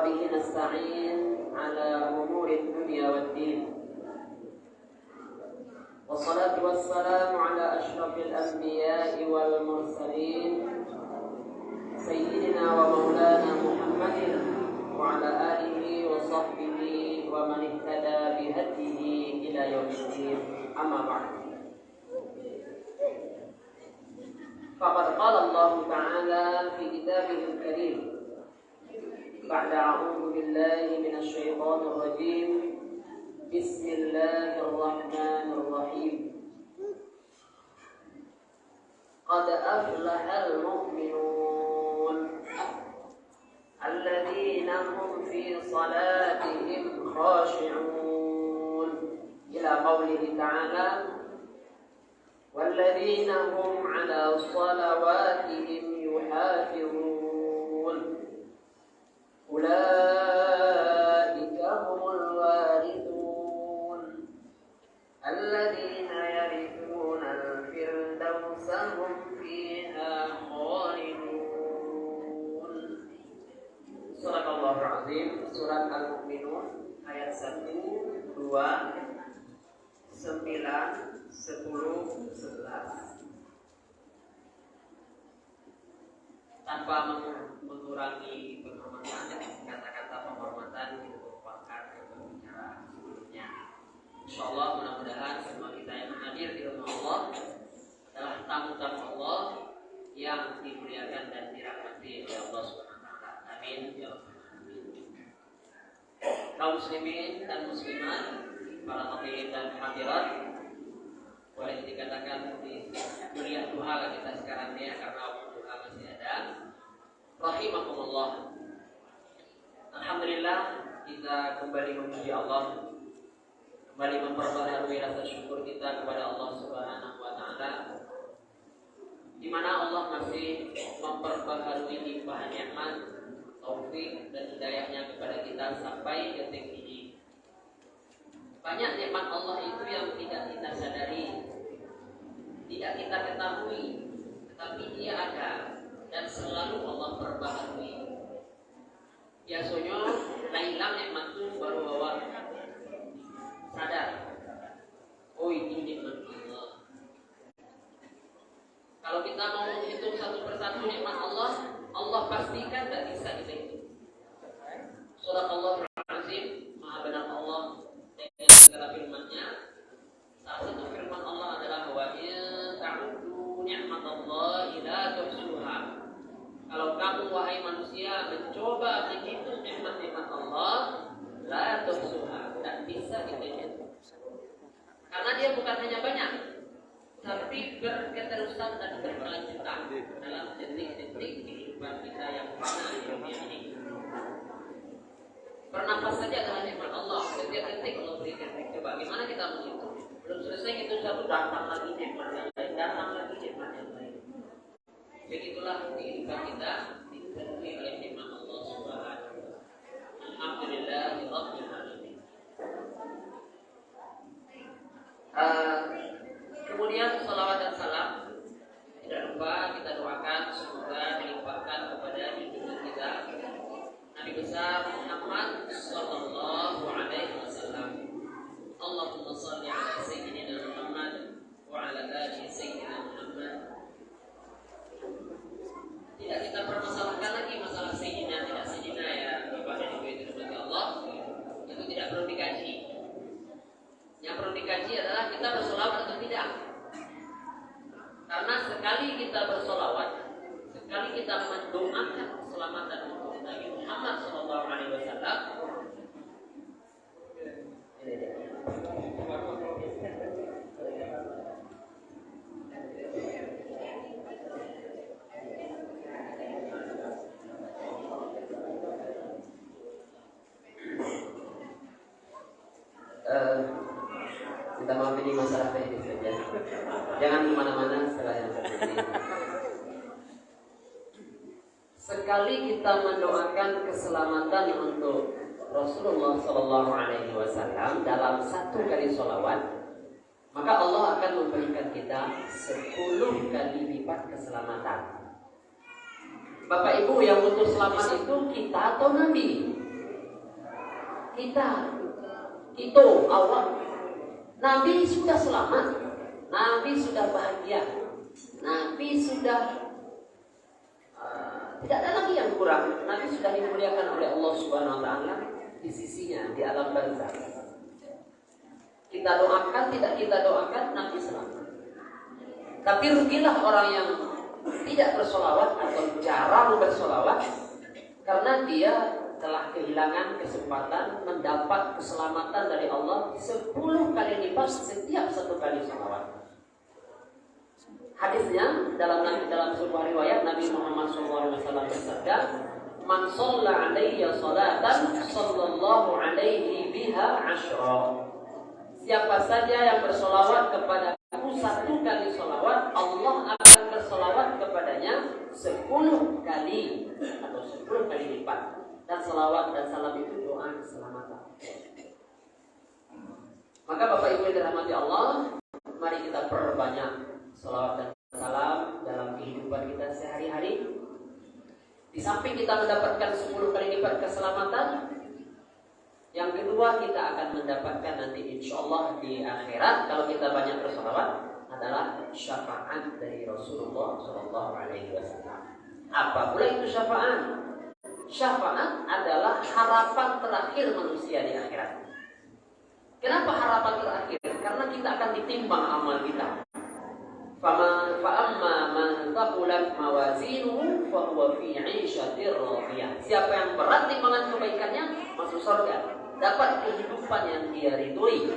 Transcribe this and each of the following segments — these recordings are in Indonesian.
وبه نستعين على أمور الدنيا والدين والصلاة والسلام على أشرف الأنبياء والمرسلين سيدنا ومولانا محمد وعلى آله وصحبه ومن اهتدى بهديه إلى يوم الدين أما بعد فقد قال الله تعالى في كتابه الكريم بعد أعوذ بالله من الشيطان الرجيم بسم الله الرحمن الرحيم قد أفلح المؤمنون الذين هم في صلاتهم خاشعون إلى قوله تعالى والذين هم على صلواتهم يحافظون أولئك هم الوارثون الذين يرثون الفردوس هم فيها خالدون. Surat Al-Azim, Surat Al-Mu'minun ayat 1, 2, 9, 10, 11. Tanpa mengurangi penghormatan, kata-kata penghormatan itu merupakan pembicaraan sebelumnya. Insyaallah mudah-mudahan semua kita yang hadir di rumah Allah adalah tamu-tamu Allah yang dimuliakan dan dirahmati oleh Allah Subhanahu wa taala. Amin ya rabbal alamin. Kaum muslimin dan muslimat, para hadirin dan hadirat, boleh dikatakan di kuliah duha kita sekarang ini karena duha masih ada. Rahimakumullah. Alhamdulillah kita kembali memuji Allah, kembali memperbaharui rasa syukur kita kepada Allah Subhanahu wa taala, di mana Allah masih memperbaharui limpahan nikmat, taufik dan hidayahnya kepada kita sampai detik ini. Banyak nikmat Allah itu yang tidak kita sadari, tidak kita ketahui, tetapi dia ada dan selalu Allah perbaharui. Biasanya hilang nikmat itu baru bawa sadar, oh ini nikmat Allah. Kalau kita mau menghitung satu persatu nikmat Allah, Allah pastikan tidak bisa kita hitung. Surat Al-Azim, Maha benar Allah dengan segala firman-Nya. Salah satu firman Allah adalah wa in ta'uddu ni'matallahi la tuhsuha. Kalau kamu wahai manusia mencoba menghitung nikmat-nikmat Allah, la tuhsuha, tidak bisa kita hitung. Karena dia bukan hanya banyak, tapi berketerusan dan berkelanjutan dalam detik-detik kehidupan kita yang fana di dunia ini. Bernafas saja adalah nikmat Allah. Setiap detik Allah berikan. Coba gimana kita menghitung? Belum selesai itu satu, datang lagi nikmat yang lain, datang lagi nikmat yang lain. Begitulah kehidupan kita dipenuhi oleh nikmat Allah Subhanahu wa taala. Alhamdulillahirabbil alamin. Kemudian salawat dan salam tidak lupa kita doakan semoga dilimpahkan kepada junjungan kita Nabi besar Muhammad sallallahu alaihi wasallam. Allahumma shalli ala sayyidina Muhammad wa ala ali sayyidina Muhammad. Tidak kita permasalahkan lagi masalah sayyidina tidak sayyidina ya Bapak dan Ibu itu dirahmati Allah. Itu tidak perlu dikaji. Yang perlu dikaji adalah kita bersolawat atau tidak. Karena sekali kita bersolawat, sekali kita mendoakan keselamatan untuk Nabi Muhammad sallallahu alaihi wasallam, Minta maaf ini masalah teknis saja. Jangan kemana-mana setelah yang seperti ini. Sekali kita mendoakan keselamatan untuk Rasulullah Sallallahu Alaihi Wasallam dalam satu kali sholawat, maka Allah akan memberikan kita 10 kali lipat keselamatan. Bapak Ibu yang butuh selamat itu kita atau Nabi? kita awam. Nabi sudah selamat, Nabi sudah bahagia, Nabi sudah tidak ada lagi yang kurang. Nabi sudah dimuliakan oleh Allah Subhanahu Wa Taala di sisinya di alam barzakh. Kita doakan, tidak kita doakan, Nabi selamat. Tapi rugilah orang yang tidak bersolawat atau jarang bersolawat, karena dia telah kehilangan kesempatan mendapat keselamatan dari Allah 10 kali lipat setiap 1 kali sholawat. Hadisnya dalam sebuah riwayat Nabi Muhammad SAW bersabda, "Man shalla 'alayya salatan sallallahu 'alaihi biha 10." Siapa saja yang bersolawat kepada aku 1 kali solawat, Allah akan bersolawat kepadanya 10 kali atau 10 kali lipat. Dan selawat dan salam itu doa keselamatan. Maka Bapak Ibu yang dirahmati Allah, mari kita perbanyak selawat dan salam dalam kehidupan kita sehari-hari. Di samping kita mendapatkan 10 kali lipat keselamatan, yang kedua kita akan mendapatkan nanti insya Allah di akhirat kalau kita banyak berselawat adalah syafaat dari Rasulullah SAW. Apa pula itu syafaat? Syafaat adalah harapan terakhir manusia di akhirat. Kenapa harapan terakhir? Karena kita akan ditimbang amal kita. Fa'amma man thaqulat mawazinuhu fahuwa fi 'ishatir radiyah. Siapa yang berat timbangan kebaikannya masuk surga, dapat kehidupan yang dia ridhoi.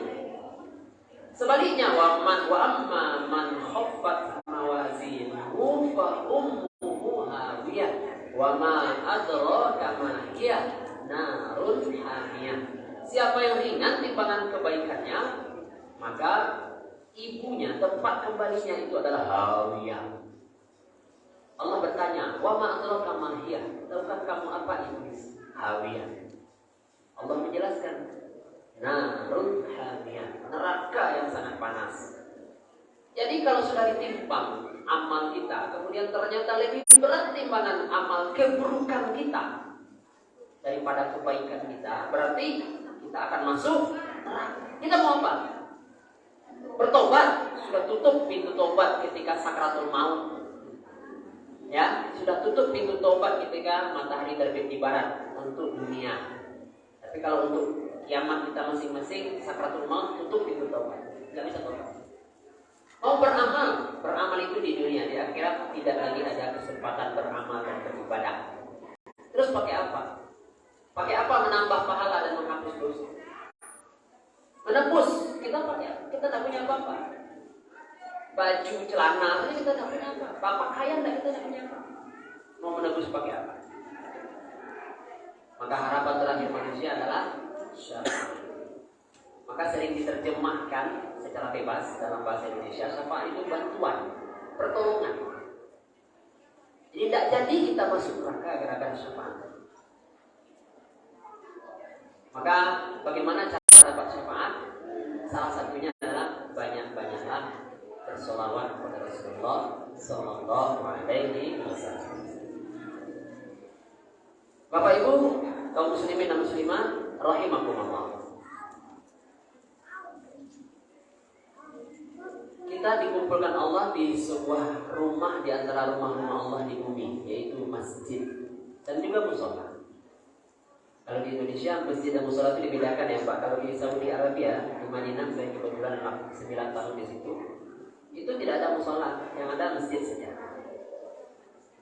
Sebaliknya wa amma man khaffat mawazinuhu fa ummuhu hawiyah. Wa ma adraka ma hiya narun hamiyah. Siapa yang ringan timbangan kebaikannya, maka ibunya, tempat kembalinya itu adalah hawiyah. Allah bertanya, wa ma adraka ma hiya? Tahukah kamu apa itu hawiyah? Allah menjelaskan, narun hamiyah, neraka yang sangat panas. Jadi kalau sudah ditimbang amal kita, kemudian ternyata lebih berat timbangan amal keburukan kita daripada kebaikan kita, berarti kita akan masuk neraka. Kita mau apa? Bertobat. Sudah tutup pintu tobat ketika sakratul maut. Ya, sudah tutup pintu tobat ketika matahari terbit di barat untuk dunia. Tapi kalau untuk kiamat kita masing-masing, sakratul maut tutup pintu tobat, nggak bisa tobat. Mau beramal itu di dunia, di akhirat tidak lagi ada kesempatan beramal dan beribadah. Terus pakai apa? Pakai apa menambah pahala dan menghapus dosa? Menebus, kita pakai apa? Kita tidak punya apa-apa. Baju, celana, kita tidak punya apa. Pakaian kita tidak punya apa. Mau menebus pakai apa? Maka harapan terakhir manusia adalah syafaat. Maka sering diterjemahkan secara bebas dalam bahasa Indonesia, syafaat itu bantuan, pertolongan. Jadi tidak jadi kita masuk neraka gara-gara syafaat. Maka bagaimana cara dapat syafaat? Salah satunya adalah banyak-banyaklah bersolawat kepada Rasulullah Sallallahu Alaihi Wasallam. Bapak Ibu, kaum muslimin dan muslimah, rahimakumullah. Kita dikumpulkan Allah di sebuah rumah di antara rumah-rumah Allah di bumi, yaitu masjid dan juga musola. Kalau di Indonesia masjid dan musola itu dibedakan ya Pak. Kalau di Saudi Arabia, di Madinah, saya kebetulan 9 tahun di situ, itu tidak ada musola, yang ada masjid saja.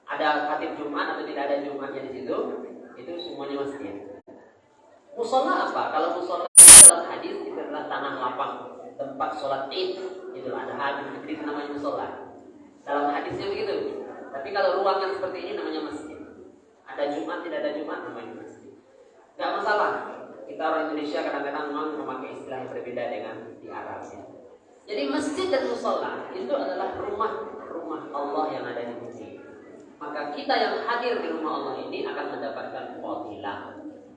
Ada khatib Jumat atau tidak ada Jumatnya di situ, itu semuanya masjid. Musola apa? Kalau musola dalam hadis itu adalah tanah lapang, tempat sholat Id. Itu ada hadis, itu namanya musola. Dalam hadisnya begitu. Tapi kalau ruangan seperti ini namanya masjid. Ada Jumat, tidak ada Jumat, namanya masjid. Gak masalah. Kita orang Indonesia kadang-kadang memang memakai istilah yang berbeda dengan di Arab ya. Jadi masjid dan musola itu adalah rumah Allah yang ada di bumi. Maka kita yang hadir di rumah Allah ini akan mendapatkan fadilah.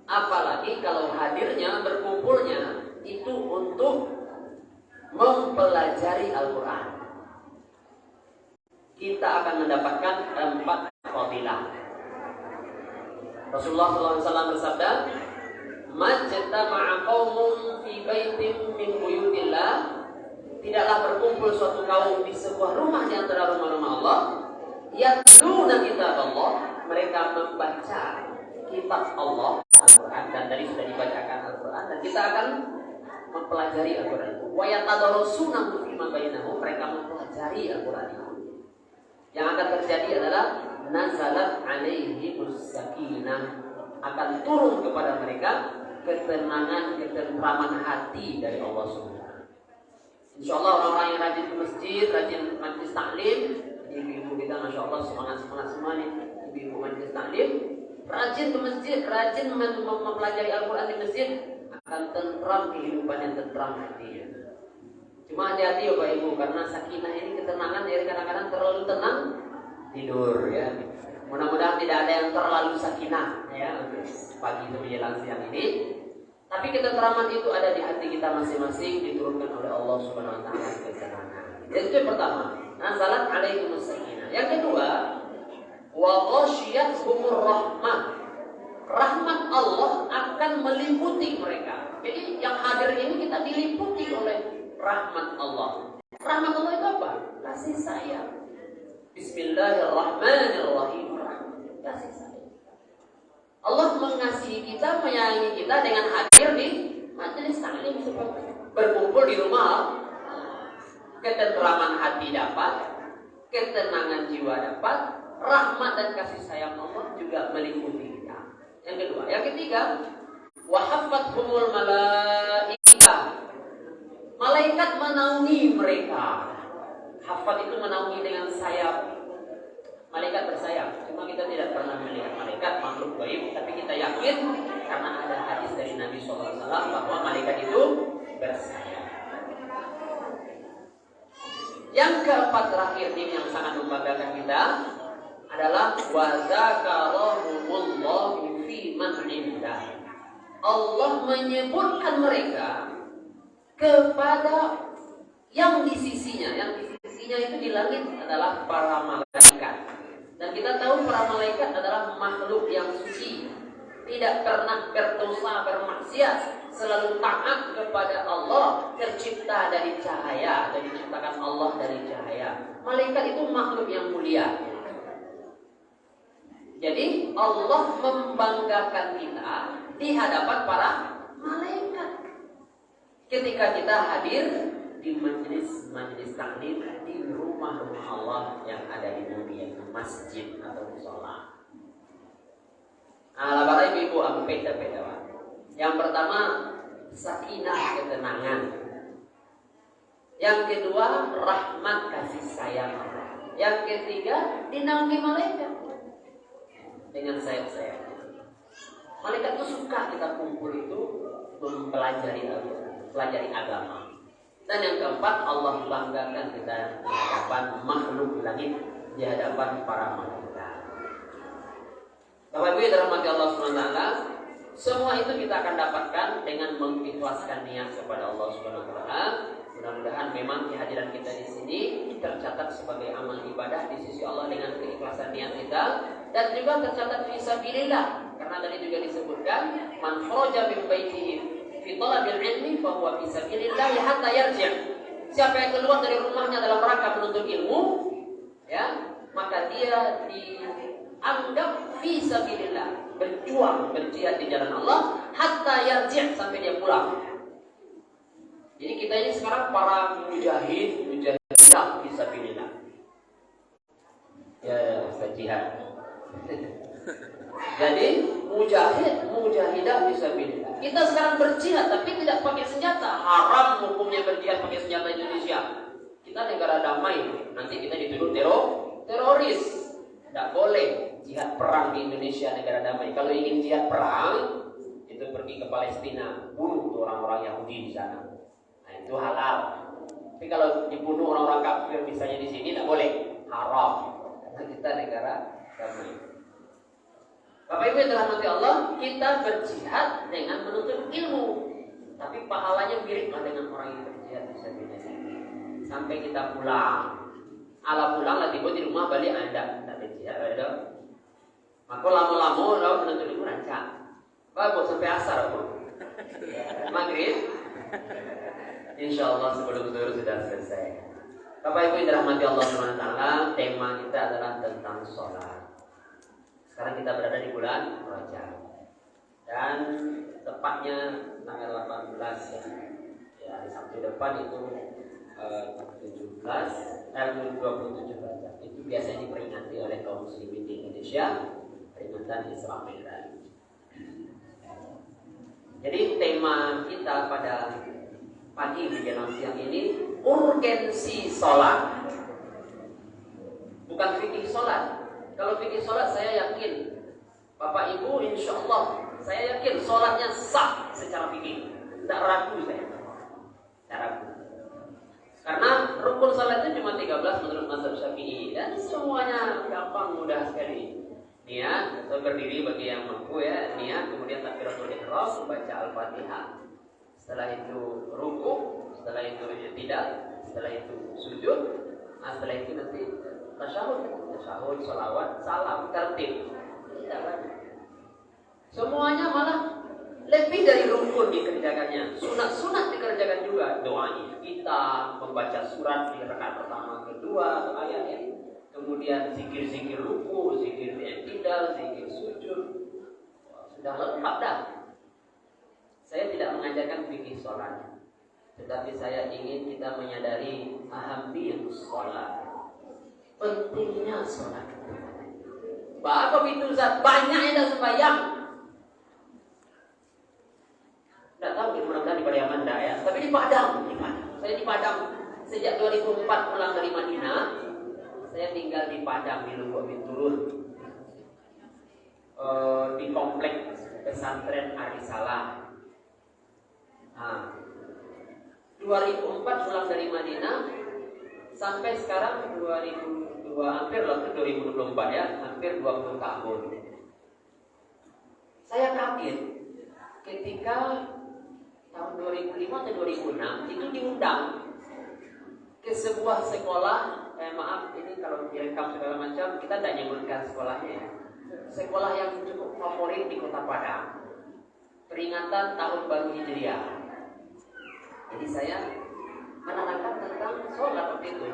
Apalagi kalau hadirnya, berkumpulnya itu untuk mempelajari Al-Quran, kita akan mendapatkan 4 fadilah. Rasulullah SAW bersabda, majtama'a qaumun fi baitin min buyutillah, tidaklah berkumpul suatu kaum di sebuah rumah di antara rumah-rumah Allah, yatluna kitab Allah, mereka membaca kitab Allah Al-Quran, dan tadi sudah dibacakan Al-Quran, dan kita akan mempelajari Al-Quran itu. Wa yatadarasunahu fima bainahum, mereka mempelajari Al-Quran itu. Yang akan terjadi adalah nazalat alaihimus sakinah, akan turun kepada mereka ketenangan, ketentraman hati dari Allah Subhanahu. Insyaallah orang-orang yang rajin ke masjid, rajin majlis taklim, ibu-ibu kita masya Allah semangat semua nih, ibu-ibu majlis taklim, rajin ke masjid, rajin mempelajari Al-Quran di masjid, akan tentram kehidupan yang tentram hatinya. Cuma hati-hati ya Bapak Ibu, karena sakinah ini ketenangan, jadi kadang-kadang terlalu tenang tidur ya. Mudah-mudahan tidak ada yang terlalu sakinah ya untuk pagi itu menjelang siang ini. Tapi ketentraman itu ada di hati kita masing-masing, diturunkan oleh Allah Subhanahu wa taala ketenangan. Jadi itu yang pertama, nazalat alaihimus sakinah. Yang kedua, wa ghasyiyatuhumur rahmah. Rahmat Allah akan meliputi mereka. Jadi yang hadir ini kita diliputi oleh rahmat Allah. Rahmat Allah itu apa? Kasih sayang. Bismillahirrahmanirrahim. Kasih sayang. Allah mengasihi kita, menyayangi kita dengan hadir di majelis taklim seperti berkumpul di rumah. Ketentraman hati dapat, ketenangan jiwa dapat, rahmat dan kasih sayang Allah juga meliputi kita. Yang kedua, yang ketiga, wa haffathumul malaikah. Malaikat menaungi mereka. Hafat itu menaungi dengan sayap. Malaikat bersayap. Cuma kita tidak pernah melihat malaikat, makhluk gaib, tapi kita yakin karena ada hadis dari Nabi SAW bahwa malaikat itu bersayap. Yang keempat terakhir ini yang sangat membanggakan kita adalah wa zakarahumullahu fi man indah. Allah menyebutkan mereka kepada yang di sisinya. Yang di sisinya itu di langit adalah para malaikat. Dan kita tahu para malaikat adalah makhluk yang suci, tidak pernah berdosa, bermaksiat, selalu taat kepada Allah, tercipta dari cahaya, dan diciptakan Allah dari cahaya. Malaikat itu makhluk yang mulia. Jadi Allah membanggakan kita di hadapan para malaikat. Ketika kita hadir di majelis taklim di rumah-rumah Allah yang ada di bumi, yaitu masjid atau mushola. Nah, para ibu-ibu aku beda-beda. Yang pertama, sakinah, ketenangan. Yang kedua, rahmat, kasih sayang. Yang ketiga, dinaungi malaikat dengan sayap-sayap. Malaikat itu suka kita kumpul itu mempelajari agama. Dan yang keempat, Allah banggakan kita di hadapan makhluk langit, di hadapan para malaikat. Bapak Ibu yang dirahmati Allah SWT, semua itu kita akan dapatkan dengan mengikhlaskan niat kepada Allah SWT. Mudah-mudahan memang kehadiran kita di sini tercatat sebagai amal ibadah di sisi Allah dengan keikhlasan niat kita, dan juga tercatat fisabilillah, karena tadi juga disebutkan man kharaja min baitihi fi talabil ilmi fa huwa fisabilillah hatta yarji'. Siapa yang keluar dari rumahnya dalam rangka menuntut ilmu, ya, maka dia dianggap fisabilillah, berjuang, berjihad di jalan Allah hatta yarji', sampai dia pulang. Jadi kita ini sekarang para mujahidah fisabilillah. Ya, Ustaz jihad. Jadi mujahidah fisabilillah. Kita sekarang berjihad tapi tidak pakai senjata. Haram hukumnya berjihad pakai senjata Indonesia. Kita negara damai, nanti kita dituduh teroris. Tidak boleh jihad perang di Indonesia, negara damai. Kalau ingin jihad perang, itu pergi ke Palestina, bunuh orang-orang Yahudi di sana. Nah, itu halal. Tapi kalau dibunuh orang-orang kafir misalnya di sini tidak boleh, haram. Karena kita negara damai. Bapak Ibu yang dirahmati Allah, kita berjihad dengan menuntut ilmu, tapi pahalanya mirip dengan orang yang berjihad sampai kita pulang. Ala pulang lah tiba di rumah balik Anda tak berjihad ada. Maka lama-lama lalu menuntut ilmu rancang. Bagus sampai asar aku. Maghrib, insya Allah sebelum zuhur sudah selesai. Bapak Ibu yang dirahmati Allah Subhanahu wa taala, tema kita adalah tentang sholat. Sekarang kita berada di bulan Rajab. Dan tepatnya tanggal 18 ya. Ya, hari Sabtu depan itu 27 Rajab. Itu biasanya diperingati oleh kaum muslimin di Indonesia, peringatan Isra Mi'raj. Jadi tema kita pada pagi menjelang siang ini urgensi sholat, bukan fikih sholat. Kalau fikih sholat saya yakin Bapak Ibu insya Allah saya yakin sholatnya sah secara fikih, tidak ragu saya, tidak ragu. Karena rukun sholat itu cuma 13 menurut mazhab Syafi'i dan semuanya gampang, mudah sekali. Niat atau berdiri bagi yang mampu ya, niat, kemudian takbiratul ihram, membaca Al-Fatihah. Setelah itu ruku, setelah itu i'tidal, setelah itu sujud, setelah itu nanti tasyahud, sholawat, salam, tertib. Tidak banyak. Semuanya malah lebih dari rukun dikerjakannya. Sunat-sunat dikerjakan juga. Doa kita membaca surat di rakaat pertama, kedua, atau ayat ya. Kemudian zikir-zikir ruku, zikir i'tidal, zikir sujud. Sudah lengkap dah. Saya tidak mengajarkan fikih sholat, tetapi saya ingin kita menyadari ahamiyus sholat, pentingnya sholat. Bahwa itu zat banyak yang sembahyang. Tidak tahu mudah-mudahan di Pariaman enggak ya, tapi di Padang. Saya di Padang sejak 2004 pulang dari Madinah. Saya tinggal di Padang di Lubuk Binturun, di komplek pesantren Arisalah. 2004 pulang dari Madinah sampai sekarang 2002, hampir 2024 ya, hampir 20 tahun. Saya kaget ketika tahun 2005 atau 2006 itu diundang ke sebuah sekolah. Maaf ini kalau direkam segala macam kita tidak nyebutkan sekolahnya ya. Sekolah yang cukup favorit di Kota Padang, peringatan Tahun Baru Hijriah. Jadi saya menerangkan tentang sholat waktu itu.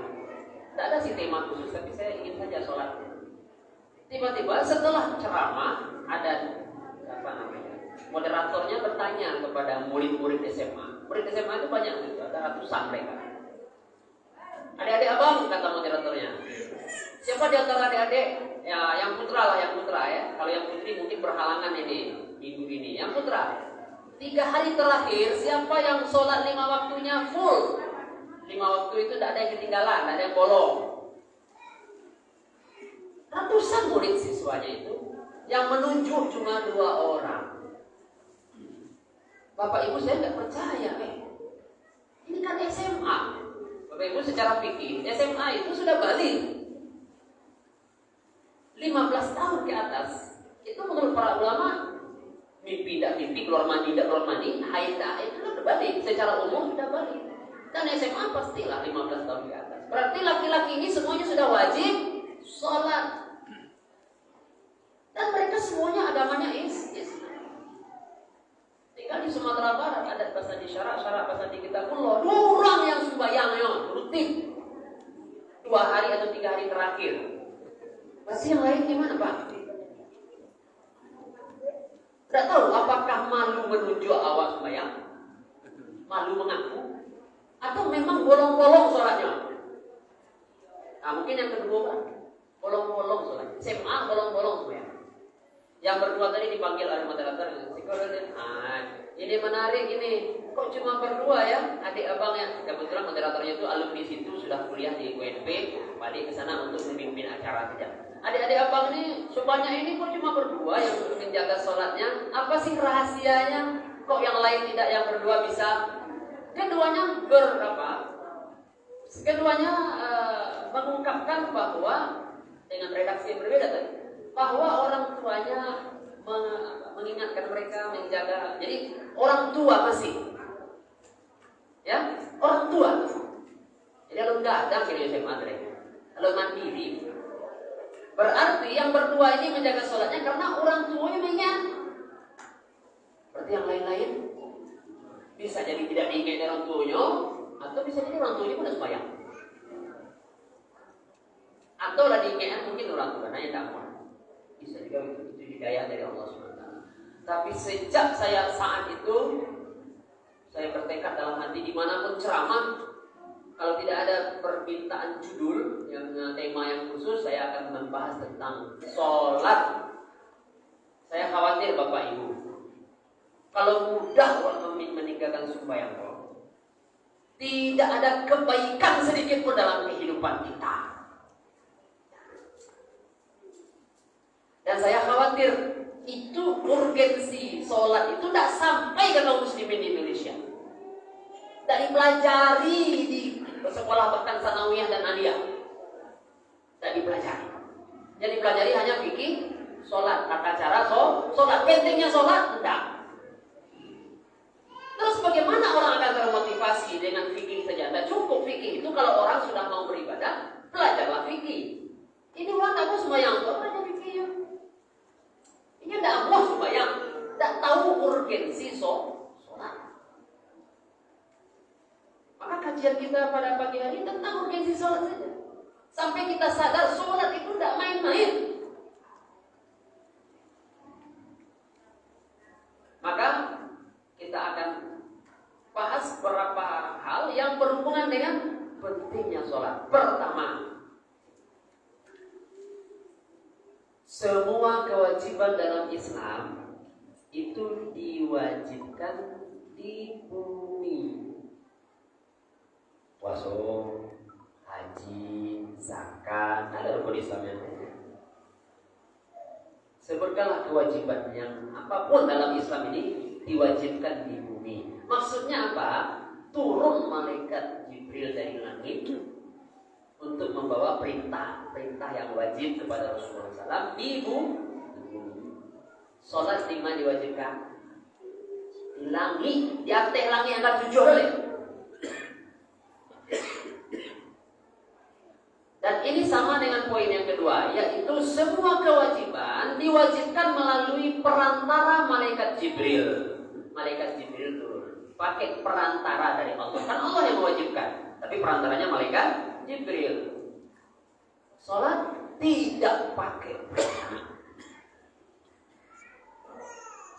Tidak ada sih tema khusus, tapi saya ingin saja sholat. Tiba-tiba setelah ceramah ada moderatornya bertanya kepada murid-murid SMA. Murid SMA itu banyak gitu, ada ratusan mereka. Adik-adik abang, kata moderatornya, siapa di antara adik-adik ya, yang putra lah, yang putra ya. Kalau yang putri mungkin berhalangan ini minggu ini. Yang putra, 3 hari terakhir siapa yang sholat 5 waktunya full? 5 waktu itu tidak ada yang ketinggalan, tidak ada yang bolong. Ratusan murid siswanya itu, yang menunjuk cuma 2 orang. Bapak Ibu saya nggak percaya, ini kan SMA. Bapak Ibu secara fikih SMA itu sudah balik 15 tahun ke atas. Itu menurut para ulama mimpi tidak mimpi, keluar mandi tidak keluar mandi, haid tak haid itu sudah balik. Secara umum sudah balik. Dan SMA pastilah 15 tahun ke atas. Berarti laki-laki ini semuanya sudah wajib sholat. Dan mereka semuanya agamanya Islam. Tinggal di Sumatera Barat ada bahasa di syarak bahasa di kitabullah. 2 orang yang sembahyangnya rutin 2 hari atau 3 hari terakhir. Pasti yang lain gimana Pak? Tidak tahu apakah malu menunjuk awak sembahyang, malu mengaku, atau memang bolong-bolong sholatnya. Mungkin yang kedua Pak, bolong-bolong sholat. SMA bolong-bolong sembahyang. Yang berdua tadi dipanggil oleh moderator, ini menarik ini. Kok cuma berdua ya? Adik abang yang kebetulan moderatornya itu alumni situ, sudah kuliah di UNP, balik ke sana untuk memimpin acara saja. Adik-adik abang ini sebanyak ini kok cuma berdua yang menjaga sholatnya? Apa sih rahasianya? Kok yang lain tidak, yang berdua bisa? Keduanya Keduanya mengungkapkan bahwa dengan redaksi yang berbeda tadi, bahwa orang tuanya mengingatkan mereka menjaga. Jadi orang tua masih, ya orang tua. Jadi kalau gadang ini SMA mereka, kalau mandiri, berarti yang berdua ini menjaga sholatnya karena orang tuanya mengingat. Berarti yang lain-lain Bisa jadi tidak diingat orang tuanya, atau bisa jadi orang tuanya udah sembahyang. Atau lah diingat mungkin orang tua, hanya tak mau. Bisa juga itu hidayah dari Allah SWT. Tapi sejak saya saat itu, saya bertekad dalam hati dimanapun ceramah, kalau tidak ada permintaan judul yang tema yang khusus, saya akan membahas tentang sholat. Saya khawatir Bapak Ibu, kalau mudah orang meninggalkan sembahyang, tidak ada kebaikan sedikit pun dalam kehidupan kita. Dan saya khawatir itu urgensi sholat itu tidak sampai ke kaum muslimin di Indonesia. Tidak dipelajari di sekolah bahkan sanawiyah dan aliyah. Tidak dipelajari. Yang dipelajari hanya fikih, sholat, tata cara sholat. Pentingnya sholat tidak. Terus bagaimana orang akan termotivasi dengan fikih saja? Tidak cukup fikih itu kalau orang sudah mau beribadah, belajarlah fikih. Ini orang tak mau sembahyang, belajar fikih. Ini tidak mau sembahyang, tidak tahu urgensi sholat. Maka kajian kita pada pagi hari tentang urgensi sholat saja. Sampai kita sadar sholat itu tidak main-main. Maka kita akan bahas beberapa hal yang berhubungan dengan pentingnya sholat. Pertama, semua kewajiban dalam Islam itu diwajibkan di bumi. Puasa, haji, zakat, ada rukun Islam yang lain. Sebutkanlah kewajiban yang apapun dalam Islam ini diwajibkan di bumi. Maksudnya apa? Turun malaikat Jibril dari langit untuk membawa perintah yang wajib kepada Rasulullah SAW di bumi. Sholat 5 diwajibkan di langit, di atas langit yang ke-7 oleh. Dan ini sama dengan poin yang kedua, yaitu semua kewajiban diwajibkan melalui perantara malaikat Jibril. Malaikat Jibril turun pakai perantara dari Allah. Kan Allah yang mewajibkan, tapi perantaranya malaikat Jibril. Sholat tidak pakai perantara.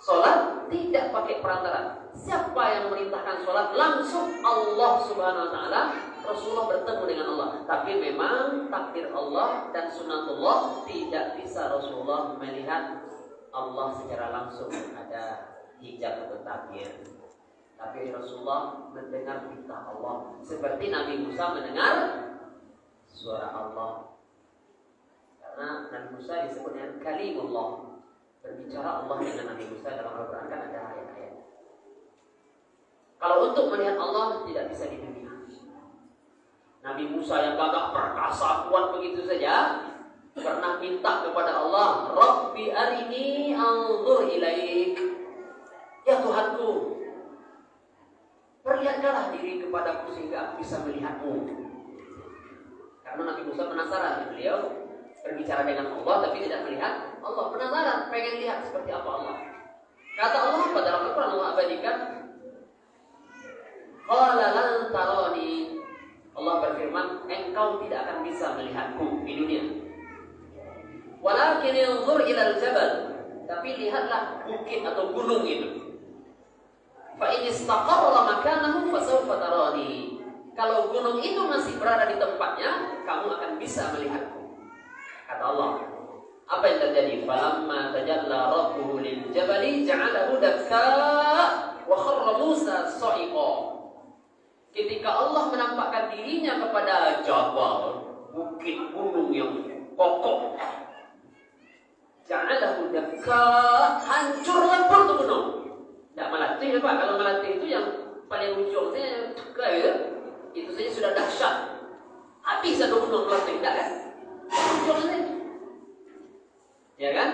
Sholat tidak pakai perantara. Siapa yang memerintahkan sholat? Langsung Allah Subhanahu Wa Taala. Rasulullah bertemu dengan Allah. Tapi memang takdir Allah dan sunatullah tidak bisa Rasulullah melihat Allah secara langsung, ada hijab atau takdir. Tapi Rasulullah mendengar perintah Allah, seperti Nabi Musa mendengar suara Allah. Karena Nabi Musa disebut dengan kalimullah, berbicara Allah dengan Nabi Musa dalam Al-Quran kan ada ayat-ayat. Kalau untuk melihat Allah tidak bisa di dunia. Nabi Musa yang gagah perkasa kuat begitu saja pernah minta kepada Allah, Rabbi arini anzur ilaik. Ya Tuhanku, perlihatkanlah diri kepadaku sehingga aku bisa melihatmu. Karena Nabi Musa penasaran, beliau berbicara dengan Allah tapi tidak melihat Allah. Penasaran, pengen lihat seperti apa Allah. Kata Allah pada dalam Al-Quran, Allah abadikan, qala lan tarani. Allah berfirman, engkau tidak akan bisa melihatku di dunia. Walakin yanzur ilal jabal, tapi lihatlah bukit atau gunung itu. Fa in istaqarra makanahu fasawfa tarani. Kalau gunung itu masih berada di tempatnya, kamu akan bisa melihatku. Kata Allah. Apa yang terjadi? Falamma tajalla rabbuhu lil jabali ja'alahu dakka wa kharra Musa sa'iqa. Ketika Allah menampakkan dirinya kepada jabal, bukit gunung yang kokoh, ja'alahu dakka, hancur lebur tuh gunung. Tidak melatih Pak, kalau melatih itu yang paling ujungnya itu saja sudah dahsyat. Habis satu gunung melatih, tidak kan? Ujungnya, ya kan?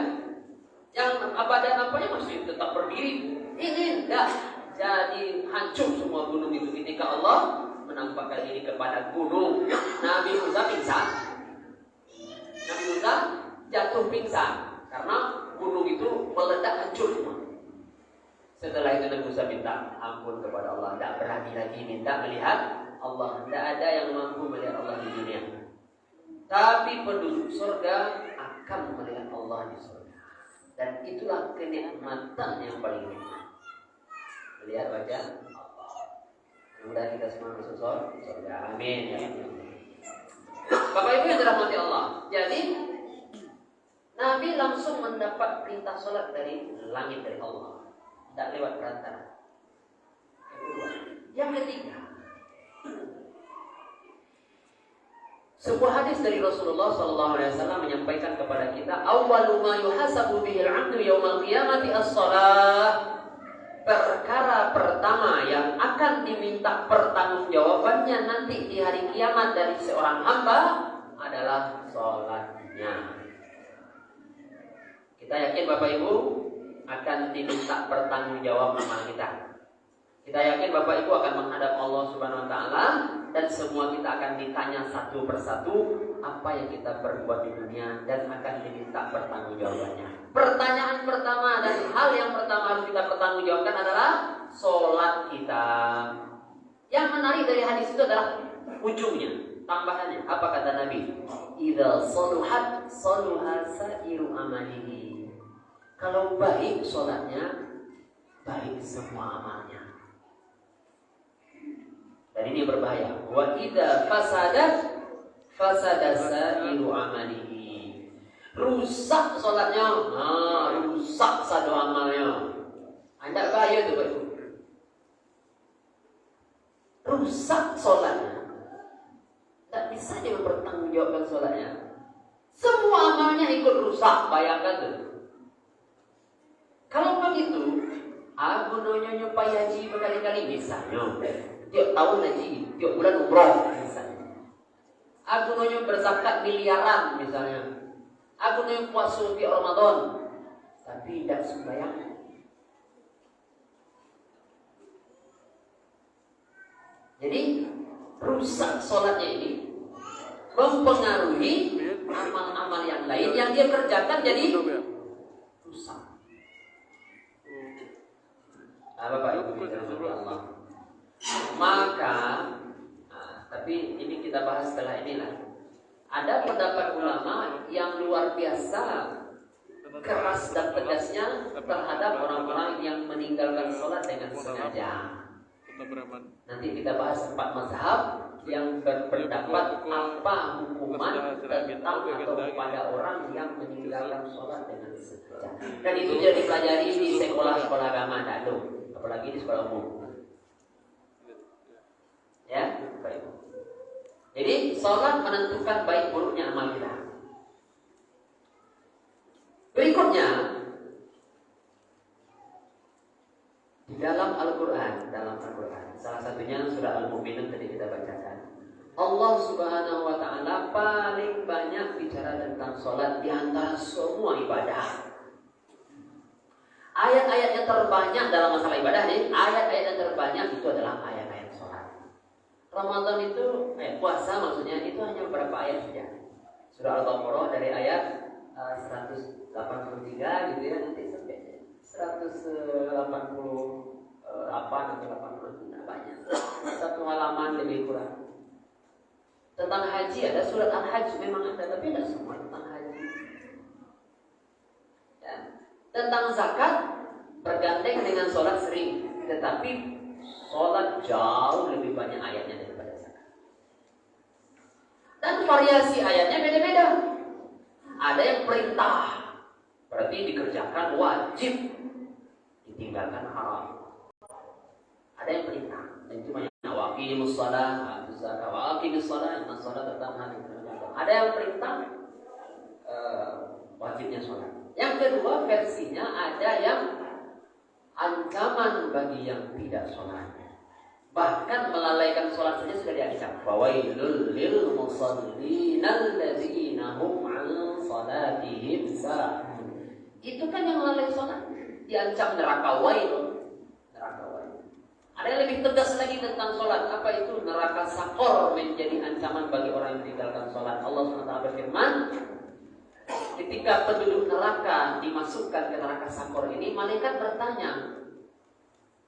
Yang badan apanya masih tetap berdiri. Ini tidak. Jadi hancur semua gunung itu ketika Allah menampakkan diri kepada gunung. Nabi Musa pingsan. Nabi Musa jatuh pingsan karena gunung itu meledak hancur semua. Setelah itu Nabi Musa minta ampun kepada Allah. Tidak berani lagi minta melihat Allah. Tidak ada yang mampu melihat Allah di dunia. Tapi penduduk surga akan melihat Allah di surga. Dan itulah kenikmatan yang paling nikmat. Melihat wajah Allah. Mudah kita semua masuk surga. Amin. Ya. Bapak Ibu yang dirahmati Allah. Jadi Nabi langsung mendapat perintah sholat dari langit dari Allah. Tidak lewat perantara. Yang ketiga, sebuah hadis dari Rasulullah SAW menyampaikan kepada kita, awwalu ma yuhasabu bihil 'abdu yaumal qiyamati as-shalah. Perkara pertama yang akan diminta pertanggungjawabannya nanti di hari kiamat dari seorang hamba adalah sholatnya. Kita yakin Bapak Ibu akan diminta pertanggungjawab amal kita. Kita yakin Bapak Ibu akan menghadap Allah Subhanahu wa taala dan semua kita akan ditanya satu persatu apa yang kita perbuat di dunia dan akan diminta pertanggungjawabannya. Pertanyaan pertama dan hal yang pertama harus kita pertanggungjawabkan adalah sholat kita. Yang menarik dari hadis itu adalah ujungnya, tambahannya. Apa kata Nabi? Idza saluhat saluha sa'iru amalihi. Kalau baik sholatnya, baik semua amalnya. Dan ini berbahaya. Wa idza fasadat fasada sa'iru amalihi. Rusak sholatnya, rusak satu amalnya. Anda bahaya tuh Pak Ibu. Rusak sholatnya, tak bisa dia mempertanggungjawabkan sholatnya. Semua amalnya ikut rusak, bayangkan tuh. Kalau begitu, aku nonyonya Pak Haji berkali-kali misalnya, tiap tahun haji, tiap bulan umroh misalnya. Aku nonyonya berzakat miliaran misalnya. Aku nonyonya puasa tiap Ramadan, tapi tidak sembahyang. Jadi rusak sholatnya ini mempengaruhi amal-amal yang lain yang dia kerjakan jadi rusak. Bapak Ibu Allah. Maka, tapi ini kita bahas setelah inilah. Ada pendapat ulama yang luar biasa keras dan pedasnya terhadap orang-orang yang meninggalkan sholat dengan sengaja. Nanti kita bahas 4 mazhab yang berpendapat apa hukuman tentang atau pada orang yang meninggalkan sholat dengan sengaja. Dan itu jadi dipelajari di sekolah-sekolah agama dulu. Apalagi di sekolah umum. Ya, baik. Jadi sholat menentukan baik buruknya amal kita. Berikutnya, di dalam Al-Quran, salah satunya surah Al-Mu'minun tadi kita bacakan. Allah Subhanahu wa taala paling banyak bicara tentang sholat di antara semua ibadah. Ayat-ayat yang terbanyak dalam masalah ibadah ini, ayat-ayat yang terbanyak itu adalah ayat-ayat sholat. Ramadan itu, puasa maksudnya itu hanya beberapa ayat saja. Surah Al-Baqarah dari ayat 183 gitu ya, nanti sampai 188 atau 80 banyak. Satu halaman lebih kurang. Tentang haji ada surat Al-Hajj memang ada, tapi tidak semua tentang haji. Ya. Tentang zakat bergandeng dengan sholat sering, tetapi sholat jauh lebih banyak ayatnya daripada zakat. Dan variasi ayatnya beda-beda. Ada yang perintah, berarti dikerjakan wajib, ditinggalkan haram. Ada yang perintah, dan itu banyak. Waqimus shalah, atuz zakat, waqimus shalah, inna shalah tatanha 'anil fahsya'i. Ada yang perintah wajibnya sholat. Yang kedua versinya ada yang ancaman bagi yang tidak sholat. Bahkan melalaikan sholat saja sudah diancam. Fawailul lil musallin alladzina hum 'an salatihim sahun. Itu kan yang melalai sholat diancam neraka wail. Ada yang lebih tegas lagi tentang sholat. Apa itu? Neraka sakor menjadi ancaman bagi orang yang meninggalkan sholat. Allah SWT berfirman, ketika penduduk neraka dimasukkan ke neraka sakor ini, malaikat bertanya,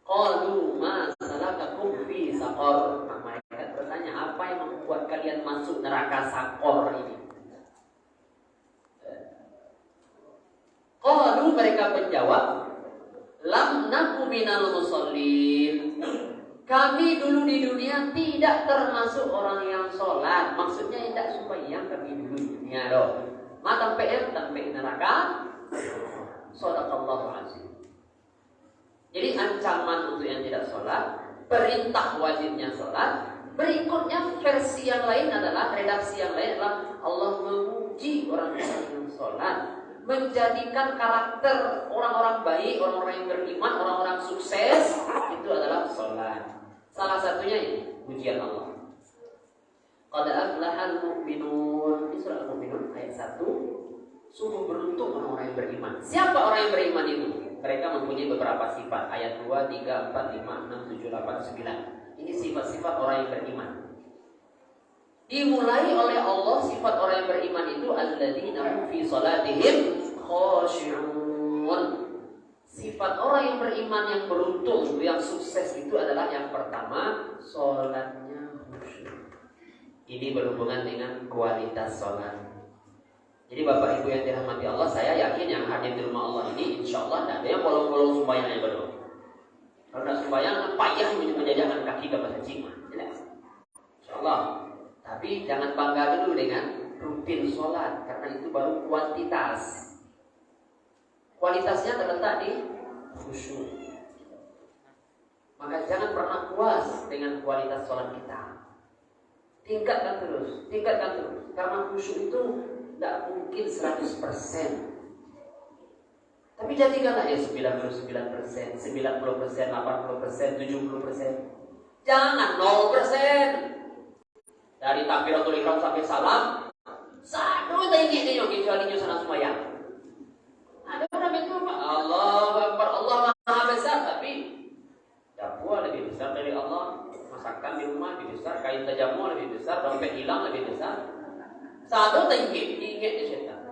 Qalu ma salakakum fi saqar. Mereka bertanya, apa yang membuat kalian masuk neraka Saqar ini? Qalu, mereka menjawab, lam naku minal musallin. Kami dulu di dunia tidak termasuk orang yang sholat. Maksudnya tidak sembahyang kami dulu di dunia loh. Mata PM sampai neraka. Shadaqallahu azim. Jadi ancaman untuk yang tidak sholat, perintah wajibnya sholat. Berikutnya versi yang lain adalah, redaksi yang lain adalah Allah memuji orang-orang yang sholat, menjadikan karakter orang-orang baik, orang-orang yang beriman, orang-orang sukses itu adalah sholat. Salah satunya ini pujian Allah. Qad aflahal mu'minun. Ini surah Al-Mu'minun ayat 1. Sungguh beruntung orang-orang yang beriman. Siapa orang yang beriman itu? Mereka mempunyai beberapa sifat. Ayat 2, 3, 4, 5, 6, 7, 8, 9. Ini sifat-sifat orang yang beriman. Dimulai oleh Allah sifat orang yang beriman itu alladzina hum fi salatihim khashi'un. Sifat orang yang beriman yang beruntung, yang sukses itu adalah yang pertama, sholatnya khusyuk. Ini berhubungan dengan kualitas sholat. Jadi Bapak Ibu yang dirahmati Allah, saya yakin yang hadir di rumah Allah ini insya Allah tidak ada yang bolong-bolong sembahyang yang berdoa. Kalau tidak sembahyang, payah menjajakan kaki ke pasar cima. Insya Allah. Tapi jangan bangga dulu dengan rutin sholat, karena itu baru kuantitas. Kualitasnya terletak di khusyuk. Maka jangan pernah puas dengan kualitas sholat kita. Tingkatkan terus. Karena khusyuk itu tidak mungkin 100%. Tapi jadikanlah ya 99%, 90%, 80%, 70%. Jangan 0%. Dari takbiratul ihram sampai salam, satu tinggi nih kecuali nyusahan semuanya. Ada orang itu Allahu Akbar, Allah Maha Besar, tapi dapur lebih besar dari Allah, masakan di rumah lebih besar, kain tajamu lebih besar, dompet hilang lebih besar. Satu tinggi, ingat di syaitan.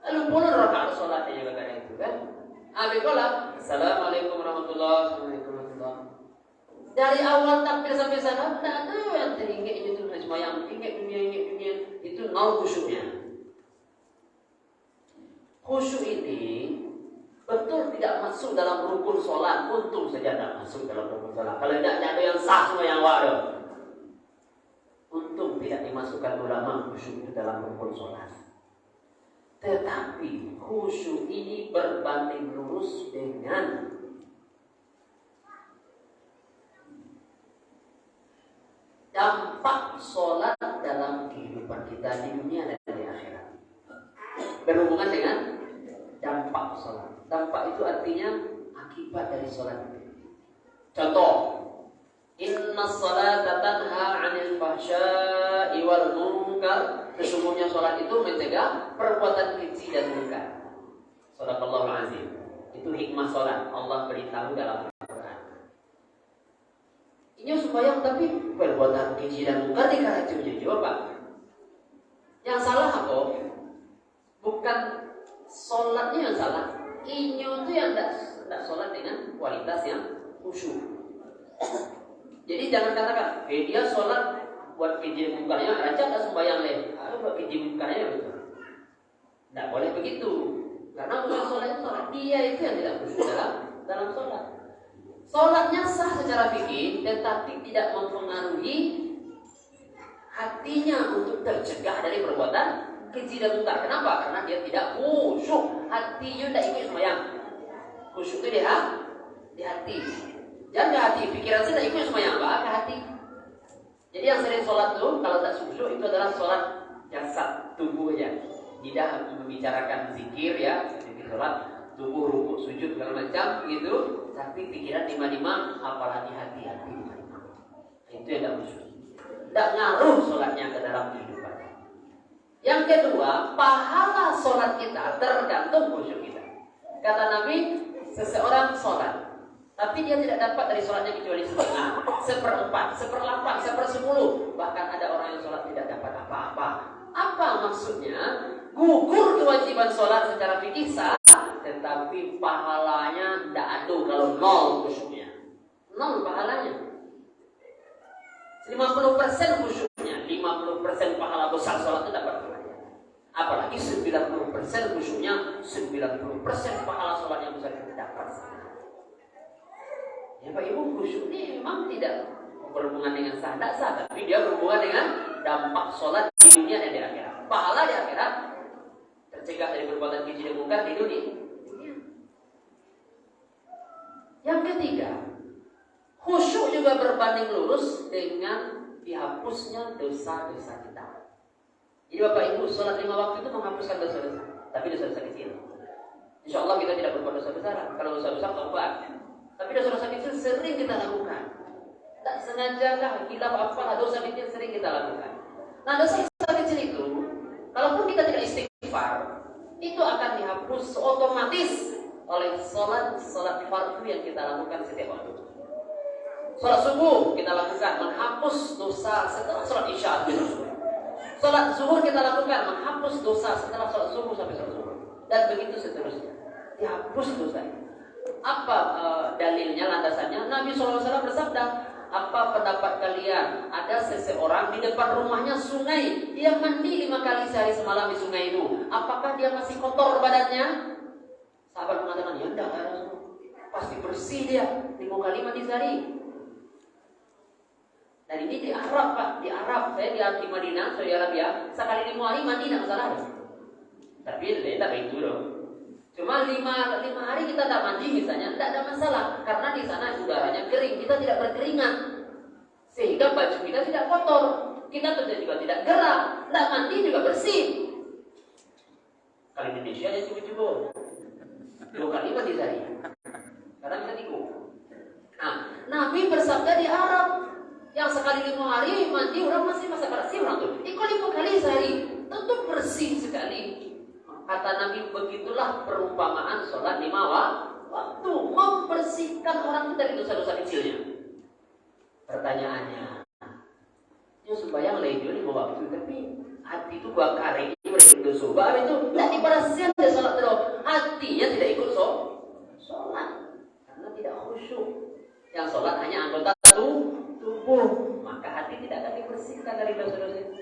Lalu puluh rakaat sholatnya juga kadang itu kan. Habis sholat, Assalamualaikum warahmatullahi wabarakatuh. Dari awal takbir sampai sana tidak ada yang teringat itu cuma yang ingat dunia itu nol khusyuknya. Khusyuk ini betul tidak masuk dalam rukun sholat. Untung saja tidak masuk dalam rukun sholat. Kalau tidak ada yang sah semua yang wadah. Untung tidak dimasukkan ulama khusyuk itu dalam rukun sholat. Tetapi khusyuk ini berbanding lurus dengan dampak sholat dalam kehidupan kita di dunia dan di akhirat. Berhubungan dengan dampak sholat. Dampak itu artinya akibat dari sholat. Contoh, inna sholata tanha 'anil fahsya'i wal munkar. Sesungguhnya sholat itu mencegah perbuatan keji dan munkar. Shadaqallahu azim. Itu hikmah sholat. Allah beritahu dalam Al-Quran. Ini sembahyang tapi perbuatan keji dan munkar dikatakan jujur Pak. Yang salah apa? Bukan sholatnya yang salah. Inyo itu yang tidak sholat dengan kualitas yang khusyuk. Jadi jangan katakan, dia sholat buat keji dan munkarnya, raja tak sembahyang leh. Buat keji munkarnya betul. Tidak boleh begitu. Karena bukan sholat, dia itu yang tidak khusyuk dalam sholat. Sholatnya sah secara fikih, tetapi tidak mempengaruhi hatinya untuk tercegah dari perbuatan keji dan munkar. Kenapa? Karena dia tidak khusyuk. Hatinya tidak ikut sembahyang. Khusyuk itu di hati. Jangan ke hati. Pikiran saya tidak ikut sembahyang, ke hati. Jadi yang sering sholat itu kalau tak khusyuk itu adalah sholat jasad, tubuh aja. Tidak membicarakan zikir ya, zikir sholat, tubuh rukuk sujud segala macam gitu. Tapi pikiran lima-lima, apalagi hati-hati lima-lima. Itu yang tidak khusyuk. Tidak ngaruh sholatnya ke dalam kehidupan. Yang kedua, pahala sholat kita tergantung khusyuk kita. Kata Nabi, seseorang sholat, tapi dia tidak dapat dari sholatnya kecuali setengah, 1/4, 1/8, 1/10. Bahkan ada orang yang sholat tidak dapat apa-apa. Apa maksudnya? Gugur kewajiban sholat secara fikih sah, tetapi pahalanya tidak ada kalau nol khusyuknya, nol pahalanya. 50% khusyuknya, 50% pahala besar sholat itu dapat. Apalagi 90% khusyuknya, 90% pahala sholat yang besar itu dapat. Ya Pak Ibu, khusyuk ini memang tidak berhubungan dengan sah, tidak sah, tapi dia berhubungan dengan dampak sholat di dunia dan di akhirat. Pahala di akhirat, tercegah dari perbuatan keji dan mungkar di dunia. Yang ketiga, khusyuk juga berbanding lurus dengan dihapusnya dosa-dosa kita. Jadi Bapak Ibu, sholat 5 waktu itu menghapuskan dosa-dosa, tapi dosa-dosa kecil. Insya Allah kita tidak berbuat dosa besar. Kalau dosa besar tobat. Tapi dosa-dosa kecil sering kita lakukan. Tak sengaja kah, hilaf apa, dosa kecil sering kita lakukan. Nah, dosa-dosa kecil itu, kalaupun kita tidak istighfar, itu akan dihapus otomatis oleh sholat fardu yang kita lakukan setiap waktu. Sholat subuh kita lakukan, menghapus dosa setelah sholat isya. Sholat zuhur kita lakukan, menghapus dosa setelah sholat subuh sampai sholat zuhur. Dan begitu seterusnya, dihapus dosa itu. Apa dalilnya, landasannya? Nabi SAW bersabda, apa pendapat kalian? Ada seseorang di depan rumahnya sungai, dia mandi 5 kali sehari semalam di sungai itu. Apakah dia masih kotor badannya? Sahabat mengatakan, ya enggak, pasti bersih dia 5 kali mandi sehari. Dan ini di Arab Pak, di Arab. Saya di Madinah, Saudi Arabia, sekali 5 hari mandi tidak masalah. Tapi tidak begitu dong. Cuma 5 hari kita tidak mandi misalnya, tidak ada masalah. Karena di sana udaranya kering, kita tidak berkeringat. Sehingga baju kita tidak kotor. Kita juga tidak gerak, tidak mandi juga bersih. Kalau Indonesia dia cukup-cukup 2 kali mandi sehari. Karena kita tikuk. Nah, Nabi bersabda di Arab, yang sekali 5 hari mandi orang masih masa bersih orang tuh. Ikut 5 kali sehari, tentu bersih sekali. Kata Nabi, begitulah perumpamaan sholat 5 waktu, membersihkan orang itu dari dosa-dosa kecilnya. Pertanyaannya, ya sembahyang lejo 5 waktu, tapi hati itu gua kari berdosa. Bahwa itu tidak diberasihan dia sholat terus, hatinya tidak ikut sholat karena tidak khusyuk. Yang sholat hanya anggota tubuh, maka hati tidak akan dibersihkan dari dosa-dosa itu.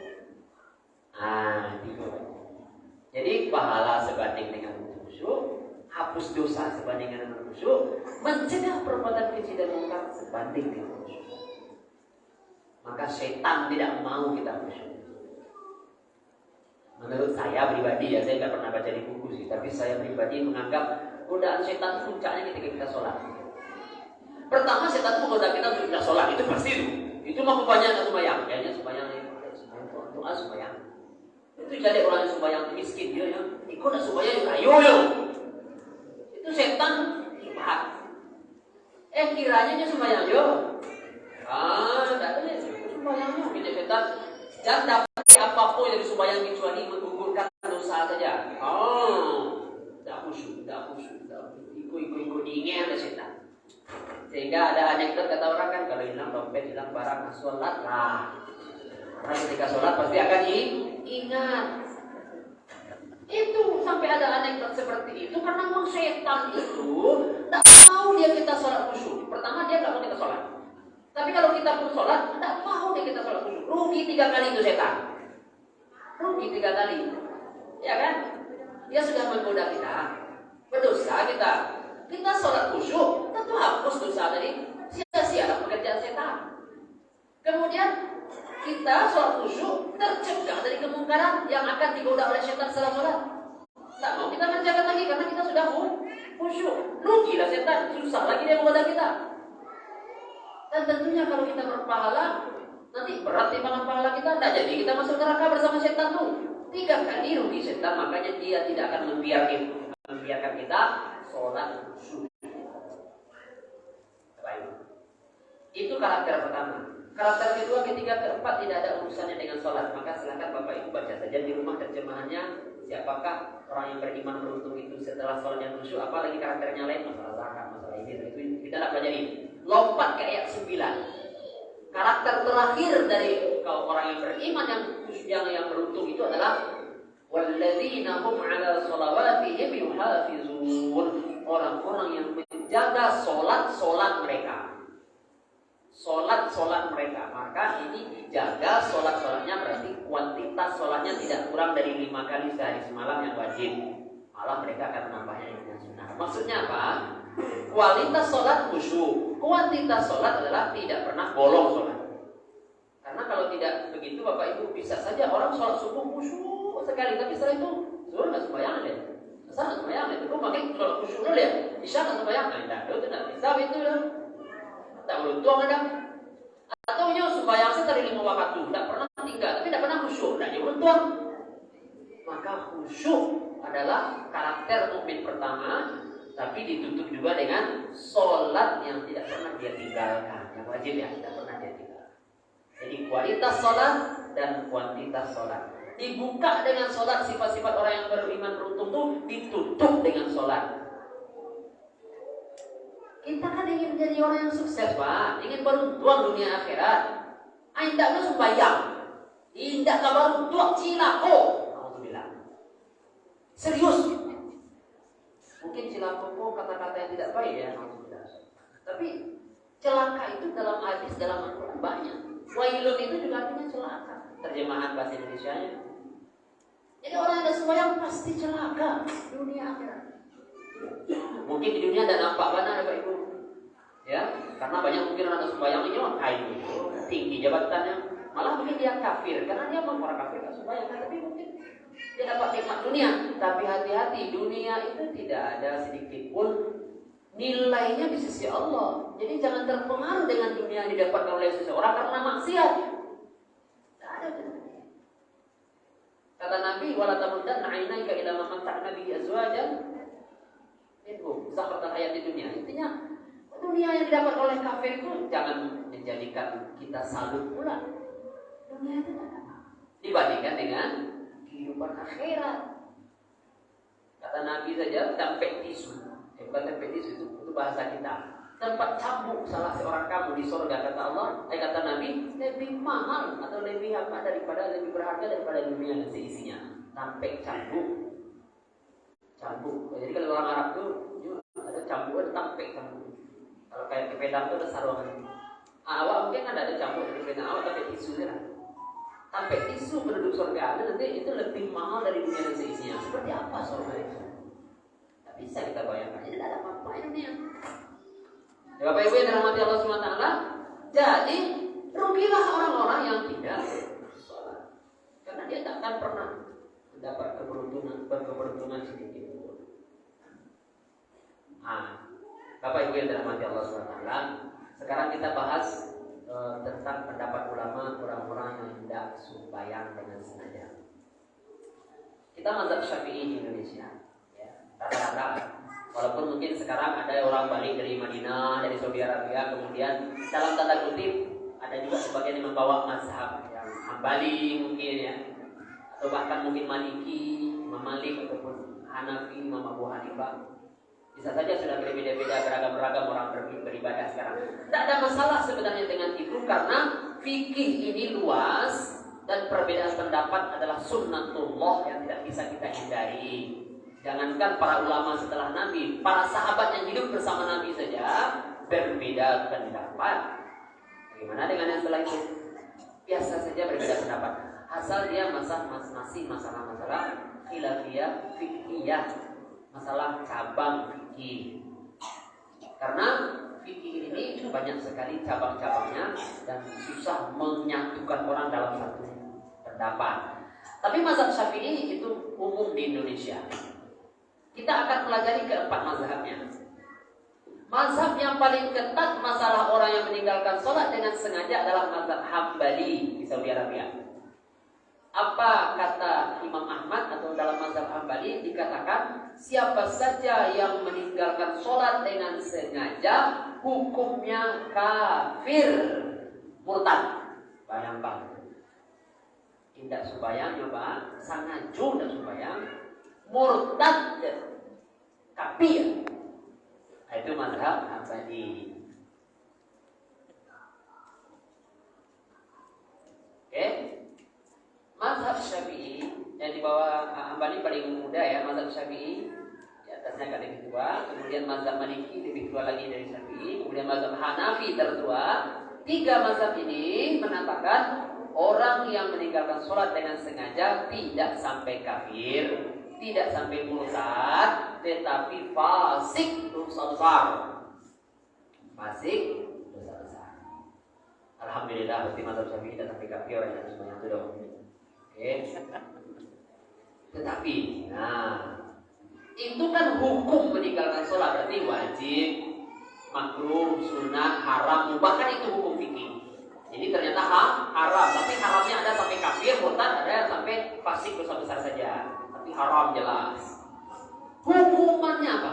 Jadi pahala sebanding dengan khusyuk, hapus dosa sebanding dengan khusyuk, mencegah perbuatan keji dan mungkar sebanding dengan khusyuk. Maka setan tidak mau kita khusyuk. Menurut saya pribadi, ya saya tidak pernah baca di buku sih, tapi saya pribadi menganggap godaan setan puncaknya ketika kita sholat. Pertama, setan menggoda kita untuk kita sholat, itu pasti itu. Itu mau kebanyakan sembahyang, kayaknya sembahyang doa sembahyang. Itu jadi orang yang sembahyang miskin dia ya, ikut nak sembahyang ayo. Itu setan subhat. Kiranya dia sembahyang yo. Tak ada sembahyangnya kita setan. Jangan dapat apapun dari sembahyang kecuali menggugurkan dosa saja. Tak khusyuk. Ikut ingin ada setan. Sehingga ada anekdot kata orang kan, kalau hilang dompet, hilang barang, sholat lah. Karena ketika sholat pasti akan ingat. Itu sampai ada anekdot seperti itu karena memang setan itu tidak mau dia kita sholat khusyuk. Pertama dia tidak mau kita sholat. Tapi kalau kita pun sholat, tidak mau dia kita sholat khusyuk. Rugi 3 kali itu setan. Rugi 3 kali. Ya kan? Dia sudah menggoda kita, berdosa kita. Kita sholat khusyuk, tentu hapus dosa tadi. Sia-sia pekerjaan setan. Kemudian kita sholat khusyuk tercegah dari kemungkaran yang akan digoda oleh setan setelah sholat. Tak mau kita menjaga lagi karena kita sudah khusyuk. Rugilah setan, susah lagi dia menggoda kita. Dan tentunya kalau kita berpahala, nanti berat timbangan pahala kita. Tidak jadi kita masuk neraka bersama setan tuh. 3 kali rugi setan, makanya dia tidak akan membiarkan kita sholat khusyuk. Baik. Itu karakter pertama. Karakter kedua, ketiga, keempat tidak ada urusannya dengan sholat. Maka silakan Bapak Ibu baca saja di rumah terjemahannya. Siapakah orang yang beriman beruntung itu setelah sholat yang khusyuk? Apalagi karakternya lain, masalah zakat, masalah ini, itu kita tidak pelajari. Lompat ke ayat 9. Karakter terakhir dari orang yang beriman yang beruntung itu adalah walladzina hum 'ala shalawatihim yuhafizun. Orang-orang yang jaga solat mereka. Solat mereka. Maka ini dijaga solatnya, berarti kuantitas solatnya tidak kurang dari 5 kali sehari semalam yang wajib. Malah mereka akan menambahnya dengan sunnah. Maksudnya apa? Kualitas solat khusyuk, kuantitas solat adalah tidak pernah bolong solat. Karena kalau tidak begitu Bapak Ibu, bisa saja orang sholat subuh khusyuk sekali, tapi setelah itu zuhur nggak sembahyang deh, asar nggak sembahyang deh, itu makin sholat khusyuk dulu ya, isya nggak sembahyang, nah itu tidak bisa itu ya, tak beruntung ada. Atau nyawa sembahyang saya dari 5 waktu, tidak pernah tinggal, tapi tidak pernah khusyuk, tidak dia beruntung. Maka khusyuk adalah karakter mukmin pertama, tapi ditutup juga dengan sholat yang tidak pernah dia tinggalkan, yang wajib ya, tidak pernah dia tinggalkan. Jadi kualitas sholat dan kuantitas sholat. Dibuka dengan sholat, sifat-sifat orang yang beriman beruntung tuh ditutup dengan sholat. Kita kan ingin menjadi orang yang sukses, Pak. Ingin beruntung dunia akhirat. Tidak lu sembahyang, tidak beruntung cilako. Alhamdulillah. Serius. Mungkin cilako kata-kata yang tidak baik ya. Alhamdulillah. Tapi celaka itu dalam hadis, dalam Al-Quran banyak. Wailun itu juga artinya celaka. Terjemahan bahasa Indonesianya. Jadi orang yang ada sembahyang pasti celaka dunia akhirat. Mungkin di dunia ada nampak mana Bapak Ibu, ya, karena banyak mungkin orang ada sembahyang ini tinggi jabatannya, malah mungkin dia kafir karena dia memang orang kafir nggak sembahyang, tapi mungkin dia dapat nikmat dunia. Tapi hati-hati, dunia itu tidak ada sedikit pun nilainya di sisi Allah. Jadi jangan terpengaruh dengan dunia yang didapatkan oleh seseorang karena maksiat. Tidak ada. Kata Nabi, wala tamuddanna 'ainaika ila ma matta'na bihi azwajan minhum zahratan hayati dunia. Intinya dunia yang didapat oleh kafir itu jangan menjadikan kita salut pula. Dunia itu tidak apa dibandingkan dengan kehidupan akhirat. Kata Nabi saja, tempat tisu. Bukan tempat tisu, itu bahasa kita. Tempat cambuk salah seorang kamu di surga, kata Allah, kata Nabi, lebih mahal atau lebih apa daripada, lebih berharga daripada dunia dan seisinya. Sampai cambuk. Jadi kalau orang Arab tuh ada cambuk, ada tampek cambuk. Kalau kayak di Padang tuh ada sarungan. Awak mungkin ada cambuk di Padang, awak tapi tisu kan. Tampek tisu penduduk surga nanti itu lebih mahal dari dunia dan seisinya. Seperti apa surga itu? Tak bisa kita bayangkan. Jadi tidak ada apa-apa di dunia. Ya, Bapak Ibu yang dirahmati Allah SWT, jadi rugilah orang-orang yang tidak sholat, karena dia tak akan pernah mendapat keberuntungan sedikit pun. Bapak Ibu yang dirahmati Allah SWT, sekarang kita bahas tentang pendapat ulama orang-orang yang tidak sembahyang dengan sengaja. Kita mazhab Syafi'i di Indonesia, ya, rata-rata. Walaupun mungkin sekarang ada orang balik dari Madinah, dari Saudi Arabia, kemudian dalam tanda kutip ada juga sebagian yang membawa mazhab yang Hambali mungkin ya, atau bahkan mungkin Maliki, Imam Malik ataupun Hanafi, Imam Abu Hanifah. Bisa saja sudah berbeda-beda, beragam-ragam orang beribadah sekarang. Tidak ada masalah sebenarnya dengan itu karena fikih ini luas dan perbedaan pendapat adalah sunnatullah yang tidak bisa kita hindari. Jangankan para ulama setelah Nabi, para sahabat yang hidup bersama Nabi saja berbeda pendapat. Bagaimana dengan yang setelah itu? Biasa saja berbeda pendapat. Asal dia masih masalah-masalah khilafiyah, fiqhiyah, masalah cabang fikih. Karena fikih ini banyak sekali cabang-cabangnya dan susah menyatukan orang dalam satu pendapat. Tapi mazhab Syafi'i itu umum di Indonesia. Kita akan pelajari keempat mazhabnya. Mazhab yang paling ketat masalah orang yang meninggalkan sholat dengan sengaja adalah mazhab Hambali di Saudi Arabia. Apa kata Imam Ahmad atau dalam mazhab Hambali dikatakan siapa saja yang meninggalkan sholat dengan sengaja hukumnya kafir, murtad. Bayangkan, tidak sembahyang coba, sangat tidak sembahyang, murtad, kafir. Itu mazhab Hambali. Oke. Mazhab Syafi'i yang dibawa Hambali paling muda ya, mazhab Syafi'i di atas Syafi'iyah kan lebih tua, kemudian mazhab Maliki lebih tua lagi dari Syafi'i, kemudian mazhab Hanafi tertua. 3 mazhab ini mengatakan orang yang meninggalkan sholat dengan sengaja tidak sampai kafir, tidak sampai murtad, tetapi fasik dosa besar. Fasik dosa besar. Alhamdulillah berarti mazhab Syafi'i tidak sampai kafir orang yang semuanya itu dong. Oke. Tetapi, itu kan hukum meninggalkan sholat berarti wajib, makruh, sunat, haram, bahkan itu hukum fikih. Jadi ternyata haram, tapi haramnya ada sampai kafir, murtad, ada sampai fasik dosa besar saja. Tapi haram jelas. Hukumannya apa?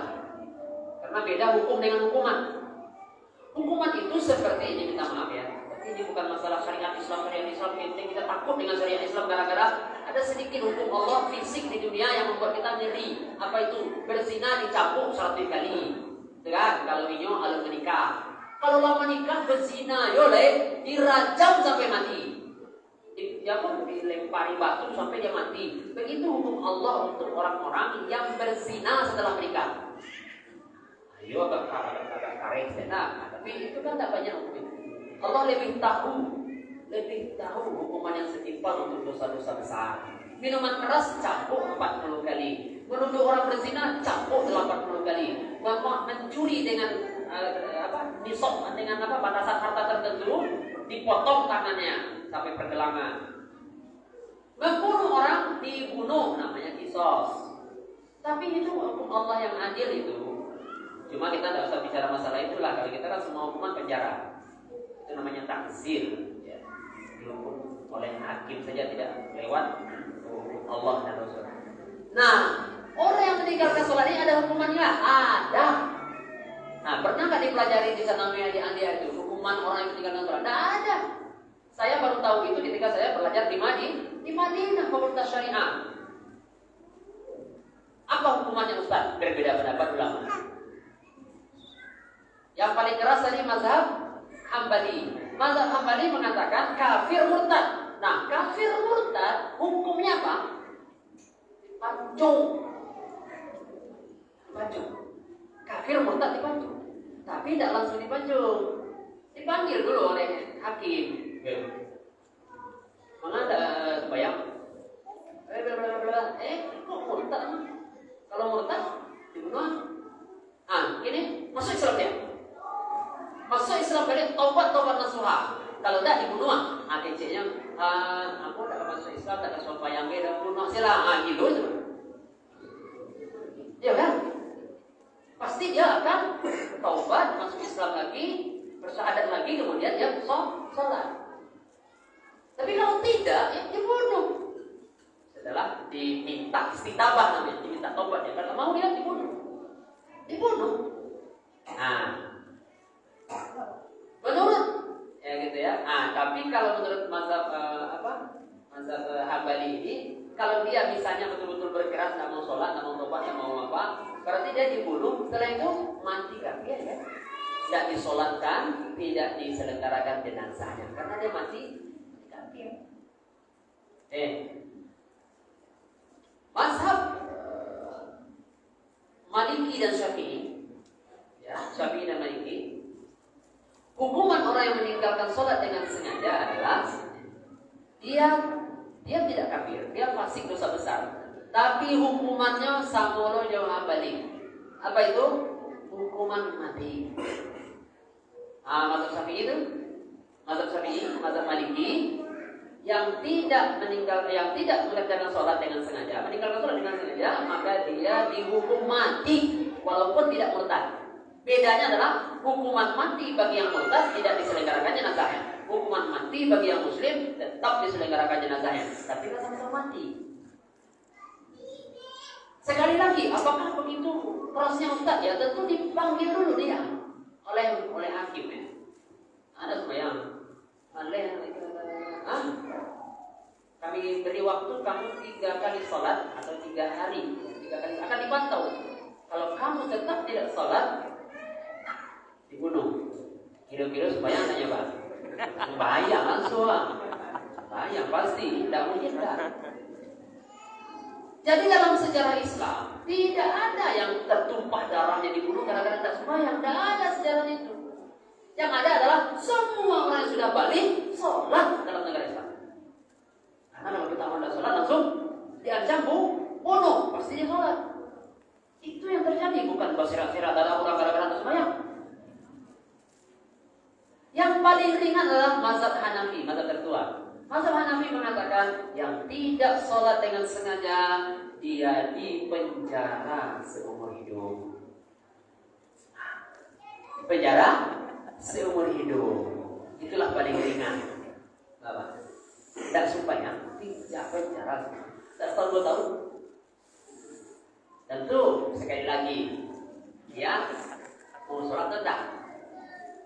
Karena beda hukum dengan hukuman. Hukuman itu seperti ini, minta maaf ya. Tapi ini bukan masalah syariat Islam. Kita takut dengan syariat Islam gara-gara ada sedikit hukum Allah fisik di dunia yang membuat kita ngeri. Apa itu? Berzina dicambuk 100 kali. Kan? Kalau inyo alun menikah. Kalau lama nikah berzina, dirajam sampai mati. Dia pun dilempari batu sampai dia mati. Begitu hukum Allah untuk orang-orang yang berzina setelah menikah. Ayo agak karek sedang. Tapi itu kan tak banyak hukum itu. Allah lebih tahu hukuman yang setimpal untuk dosa-dosa besar. Minuman keras cambuk 40 kali. Menuduh orang berzina cambuk 80 kali. Mencuri dengan nisab dengan batasan harta tertentu dipotong tangannya sampai pergelangan. Membunuh orang dibunuh namanya kisos. Tapi itu hukum Allah yang adil itu. Cuma kita tidak usah bicara masalah itulah. Kalau kita kan semua hukuman penjara. Itu namanya takzir. Ya. Dihukum oleh hakim saja tidak lewat Allah dan Rasul. Nah, orang yang meninggalkan sholat ini ada hukumannya? Ada. Nah, pernah nggak dipelajari di Sanawiyah di Andia itu hukuman orang yang meninggalkan sholat? Tidak ada. Saya baru tahu itu ketika saya belajar di Madinah Fakultas Syariah. Apa hukumannya Ustaz? Berbeda pendapat ulama. Yang paling keras tadi mazhab Hambali. Mazhab Hambali mengatakan kafir murtad. Nah, kafir murtad hukumnya apa? Dipancung. Kafir murtad dipancung. Tapi tidak langsung dipancung. Dipanggil dulu oleh hakim. Mana ada bayang? Kok murtad? Kalau murtad dibunuh. Ini masuk Islam dia. Masuk Islam kali taubat nasuha. Kalau tidak dibunuh. DC-nya aku tak masuk Islam, tak ada soal yang beda bunuh sila. Gitu itu. Ya kan? Pasti dia akan taubat, masuk Islam lagi, bersyahadat lagi, kemudian dia sholat. Tapi kalau tidak, ya dibunuh. Setelah diminta istitabah namanya, diminta taubat, ya kalau mau dia dibunuh. Nah, menurut ya gitu ya. Tapi kalau menurut mazhab mazhab Hambali ini, kalau dia misalnya betul-betul berkeras tidak mau sholat, tidak mau taubat, tidak mau apa, berarti dia dibunuh. Setelah itu mati kafir ya. Tidak disolatkan, tidak diselenggarakan jenazahnya karena dia mati kafir. Mazhab Maliki dan Syafi'i, ya, Syafi'i dan Maliki, hukuman orang yang meninggalkan sholat dengan sengaja adalah dia tidak kafir, dia fasik dosa besar. Tapi hukumannya samolo jauh balik. Apa itu? Hukuman mati. Mazhab Syafi'i itu, mazhab Syafi'i, mazhab Maliki yang tidak mengerjakan sholat dengan sengaja, meninggalkan sholat dengan sengaja, maka dia dihukum mati walaupun tidak murtad. Bedanya adalah hukuman mati bagi yang murtad tidak diselenggarakan jenazahnya. Hukuman mati bagi yang muslim tetap diselenggarakan jenazahnya, tapi tidak sama-sama mati. Sekali lagi, apakah begitu prosesnya Ustaz? Ya tentu dipanggil dulu dia oleh hakim ya. Ada sembahyang. Kami beri waktu kamu 3 kali sholat atau 3 hari, 3 kali akan dipantau. Kalau kamu tetap tidak sholat, dibunuh. Kira-kira sembahyang tanya Pak. Bahaya langsung. Bahaya pasti, tidak mungkin dah. Jadi dalam sejarah Islam tidak ada yang tertumpah darahnya dibunuh gara-gara tidak sembahyang. Tidak ada sejarah itu. Yang ada adalah semua orang yang sudah balik sholat dalam negara Islam. Karena kalau kita tidak sholat langsung diancam bunuh, pasti dia sholat. Itu yang terjadi, bukan bersirat-sirat ada orang gara-gara tidak sembahyang. Yang paling ringan adalah mazhab Hanafi, mazhab tertua. Mazhab Hanafi mengatakan yang tidak sholat dengan sengaja dia dipenjara seumur hidup. Penjara seumur hidup. Itulah paling ringan. Bapak. Tidak supaya tidak penjara. Setahun 2 tahun. Tentu sekali lagi dia mau sholat tidak.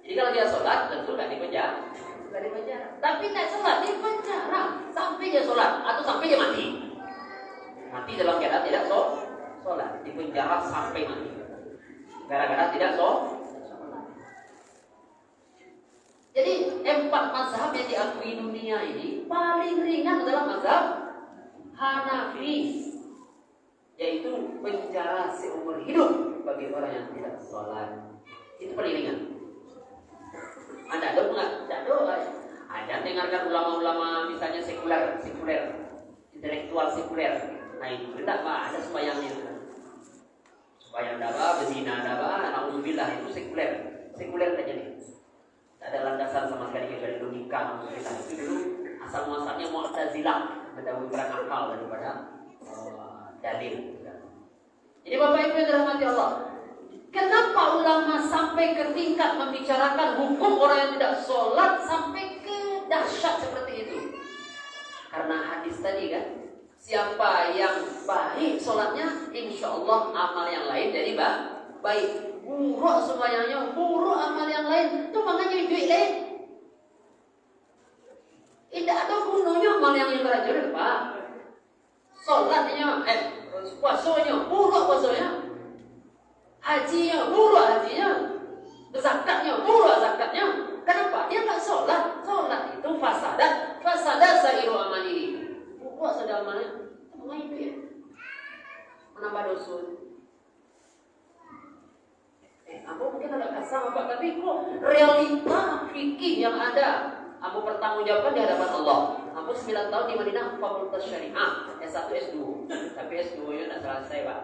Jadi kalau dia sholat tentu tidak dipenjara. Tapi tidak sholat di penjara sampai dia sholat atau sampai dia mati. Mati dalam keadaan tidak sholat, di penjara sampai mati. Gara-gara tidak sholat. Jadi 4 mazhab yang diakui dunia ini paling ringan adalah mazhab Hanafi, yaitu penjara seumur hidup bagi orang yang tidak sholat. Itu paling ringan. Anda ada enggak? Ada dengarkan ulama-ulama misalnya sekuler, intelektual sekuler. Nah itu tidak ada sembahyangnya. Sembahyang dakwah, berzina dakwah, naudzubillah itu sekuler saja nih. Tidak ada landasan sama sekali kecuali logika, naudzubillah. Itu dulu asal muasalnya Mu'tazilah, berdasarkan akal daripada dalil. Jadi Bapak Ibu yang dirahmati Allah, kenapa ulama sampai ke tingkat membicarakan hukum orang yang tidak sholat sampai ke dahsyat seperti itu? Karena hadis tadi kan, siapa yang baik sholatnya, insya Allah amal yang lain jadi baik. Buruk semuanya, buruk amal yang lain, itu makanya duit lain. Tidak ada gunanya amal yang rajin, Pak. Sholatnya, puasanya, buruk puasanya. Hajinya, buruk hajinya. Zakatnya, buruk zakatnya. Kenapa? Dia tak sholat. Sholat itu fasadat sairu amali. Buruk sudah amalnya. Mengenai itu ya. Menambah dosa. Aku mungkin agak kasar Bapak, tapi kok realita fikih yang ada aku pertanggungjawabkan di hadapan Allah. Aku 9 tahun di Madinah Fakultas Syariah S1 S2. Tapi S2 nya tidak selesai Pak.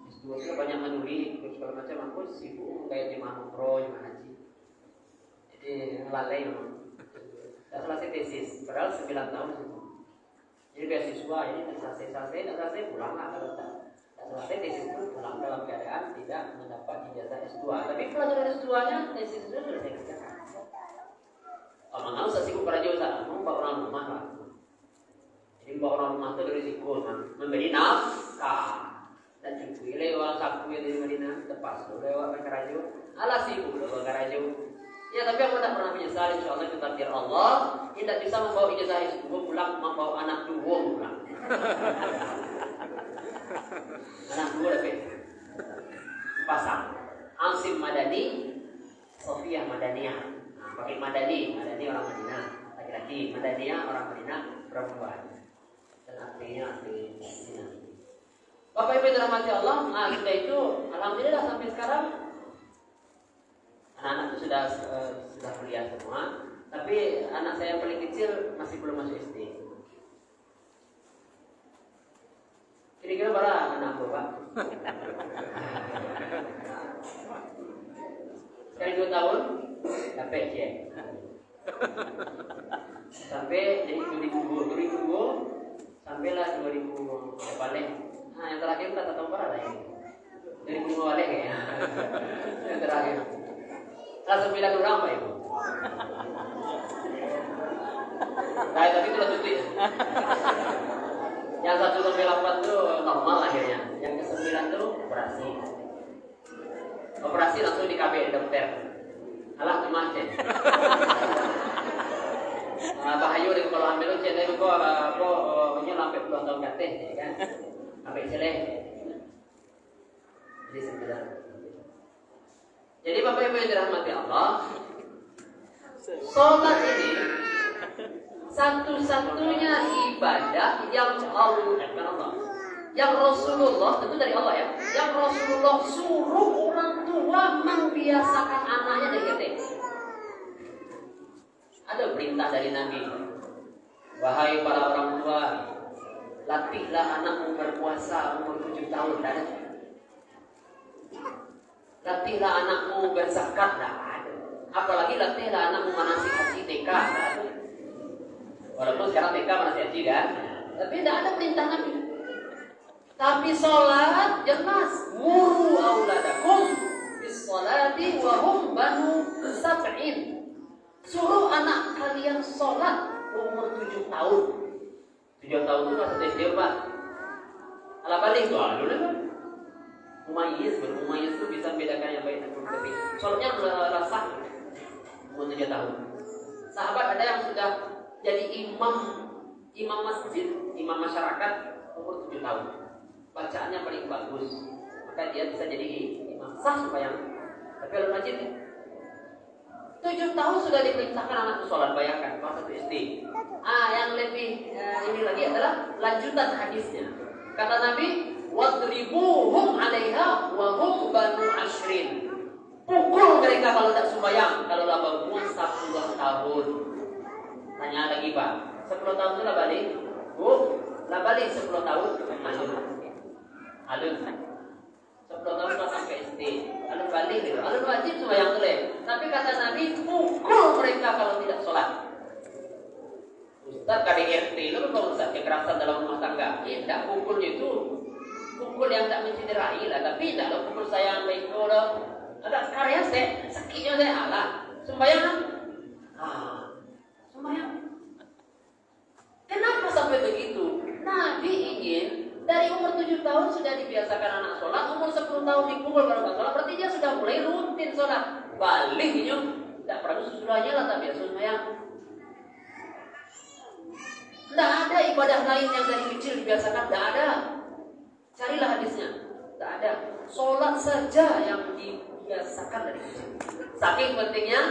S2 nya banyak menuri terus segala macam. Aku sibuk kayak jemaah umroh, jemaah haji. Jadi lalai memang. Tidak selesai tesis, padahal 9 tahun itu. Jadi beasiswa ini tidak selesai pulang lah kalau tak. Selesai tesis itu pulang dalam keadaan tidak mendapat ijazah S2. Tapi pelajaran S2-nya tesis itu sudah saya kerjakan. Kalau mau saya sibuk pada jauh sana, mau bawa orang rumah lah. Jadi bawa orang rumah itu dari risiko, memberi nafkah dan cukup. Lewat saku yang dari Madinah tepas, lewat Karajo, alah sibuk lewat Karajo. Ya tapi aku tak pernah menyesal, insya Allah itu takdir Allah. Tidak bisa membawa ijazah S2 pulang, membawa anak dua pulang. Anak dua lebih pasang Asim Madani, Sofia Madaniyah. Pakai Madani orang Madinah laki-laki, Madaniyah orang Madinah perempuan. Dan artinya arti Madinah. Bapak Ibu dirahmati Allah, kita itu alhamdulillah sampai sekarang anak-anak itu sudah kuliah semua. Tapi anak saya yang paling kecil masih belum masuk SD. Kira-kira berapa anak Bapak? Sekali 2 tahun, sampai ya. Sampai jadi 2002, sampailah 2000 balik. Nah yang terakhir tak tahu berapa lah ini. 2005 balik ya. Yang terakhir. Kelas 9 orang Pak Ibu. Nah tapi itu lebih tutup. Yang 1 sampai 8 itu normal akhirnya. Yang ke 9 itu operasi. Operasi langsung di KB dokter. Alah kemana? Bahayu deh kalau ambil ujian itu kok sampai puluhan tahun kateh ya kan. Sampai jelek. Jadi 9. Jadi Bapak Ibu yang dirahmati Allah, sholat ini satu-satunya ibadah yang yang Rasulullah, tentu dari Allah ya, yang Rasulullah suruh orang tua membiasakan anaknya dari kecil. Ada perintah dari Nabi, wahai para orang tua, latihlah anakmu berpuasa umur 7 tahun. Ada. Latihlah anakmu berzakat. Ada. Apalagi latihlah anakmu manasik haji TK. Walaupun sekarang TK manasik haji kan, tapi tidak ada perintah Nabi. Tapi sholat jelas, muru auladakum bis sholati wa hum banu sab'in. Suruh anak kalian sholat umur 7 tahun. 7 tahun itu masuk SD, Pak. Ala balik tuh, dulu kan. Mumayyiz itu bisa membedakan yang baik dan buruk. Tapi sholatnya rasa umur 7 tahun. Sahabat ada yang sudah jadi imam masjid, imam masyarakat umur 7 tahun. Bacaannya paling bagus, maka dia bisa jadi imam sah sembahyang. Tapi kalau masjid 7 tahun sudah diperintahkan anak itu sholat, bayangkan kelas 1 SD. Yang lebih ini lagi adalah lanjutan hadisnya. Kata Nabi, wadribuhum 'alaiha wa hum banu ashrin. Pukul mereka kalau tak sembahyang, kalau lah umur 10 tahun. Tanya lagi, Pak, 10 tahun itu lah balik? Bu, lah balik 10 tahun. Alun 10 tahun pas sampai SD. Alun balik gitu. Alun wajib sembahyang boleh. Tapi kata Nabi, pukul mereka kalau tidak sholat. Ustaz KDRT itu bukan Ustaz kekerasan dalam rumah tangga. Tidak, pukulnya itu pukul yang tak mencederai lah. Tapi tidak lo pukul sayang baik lo. Ada karya saya, sakitnya saya Allah. Sembahyang. Sembahyang. Kenapa sampai begitu? Nabi ingin dari umur 7 tahun sudah dibiasakan anak sholat, umur 10 tahun dipukul kalau nggak sholat, berarti dia sudah mulai rutin sholat. Balik ini, tidak perlu sesudahnya lah tak biasa sembahyang. Tidak ada ibadah lain yang dari kecil dibiasakan, tidak ada. Carilah hadisnya, tidak ada. Sholat saja yang dibiasakan dari kecil. Saking pentingnya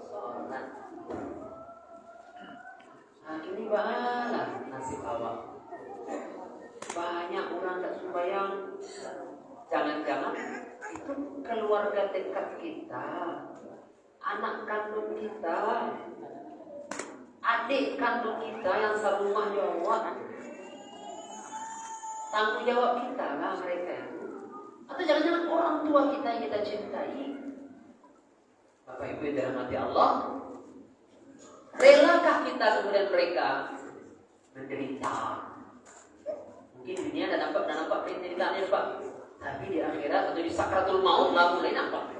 sholat. Ini bahala nasib awak. Banyak orang tak sembahyang. Jangan-jangan itu keluarga dekat kita, anak kandung kita, adik kandung kita yang serumah jawab. Tanggung jawab kita lah mereka. Atau jangan-jangan orang tua kita yang kita cintai. Bapak Ibu yang dirahmati Allah, relakah kita kemudian mereka menderita? Mungkin dunia dah nampak penderitaannya, Pak. Tapi di akhirat atau di sakratul maut lah mulai nampak.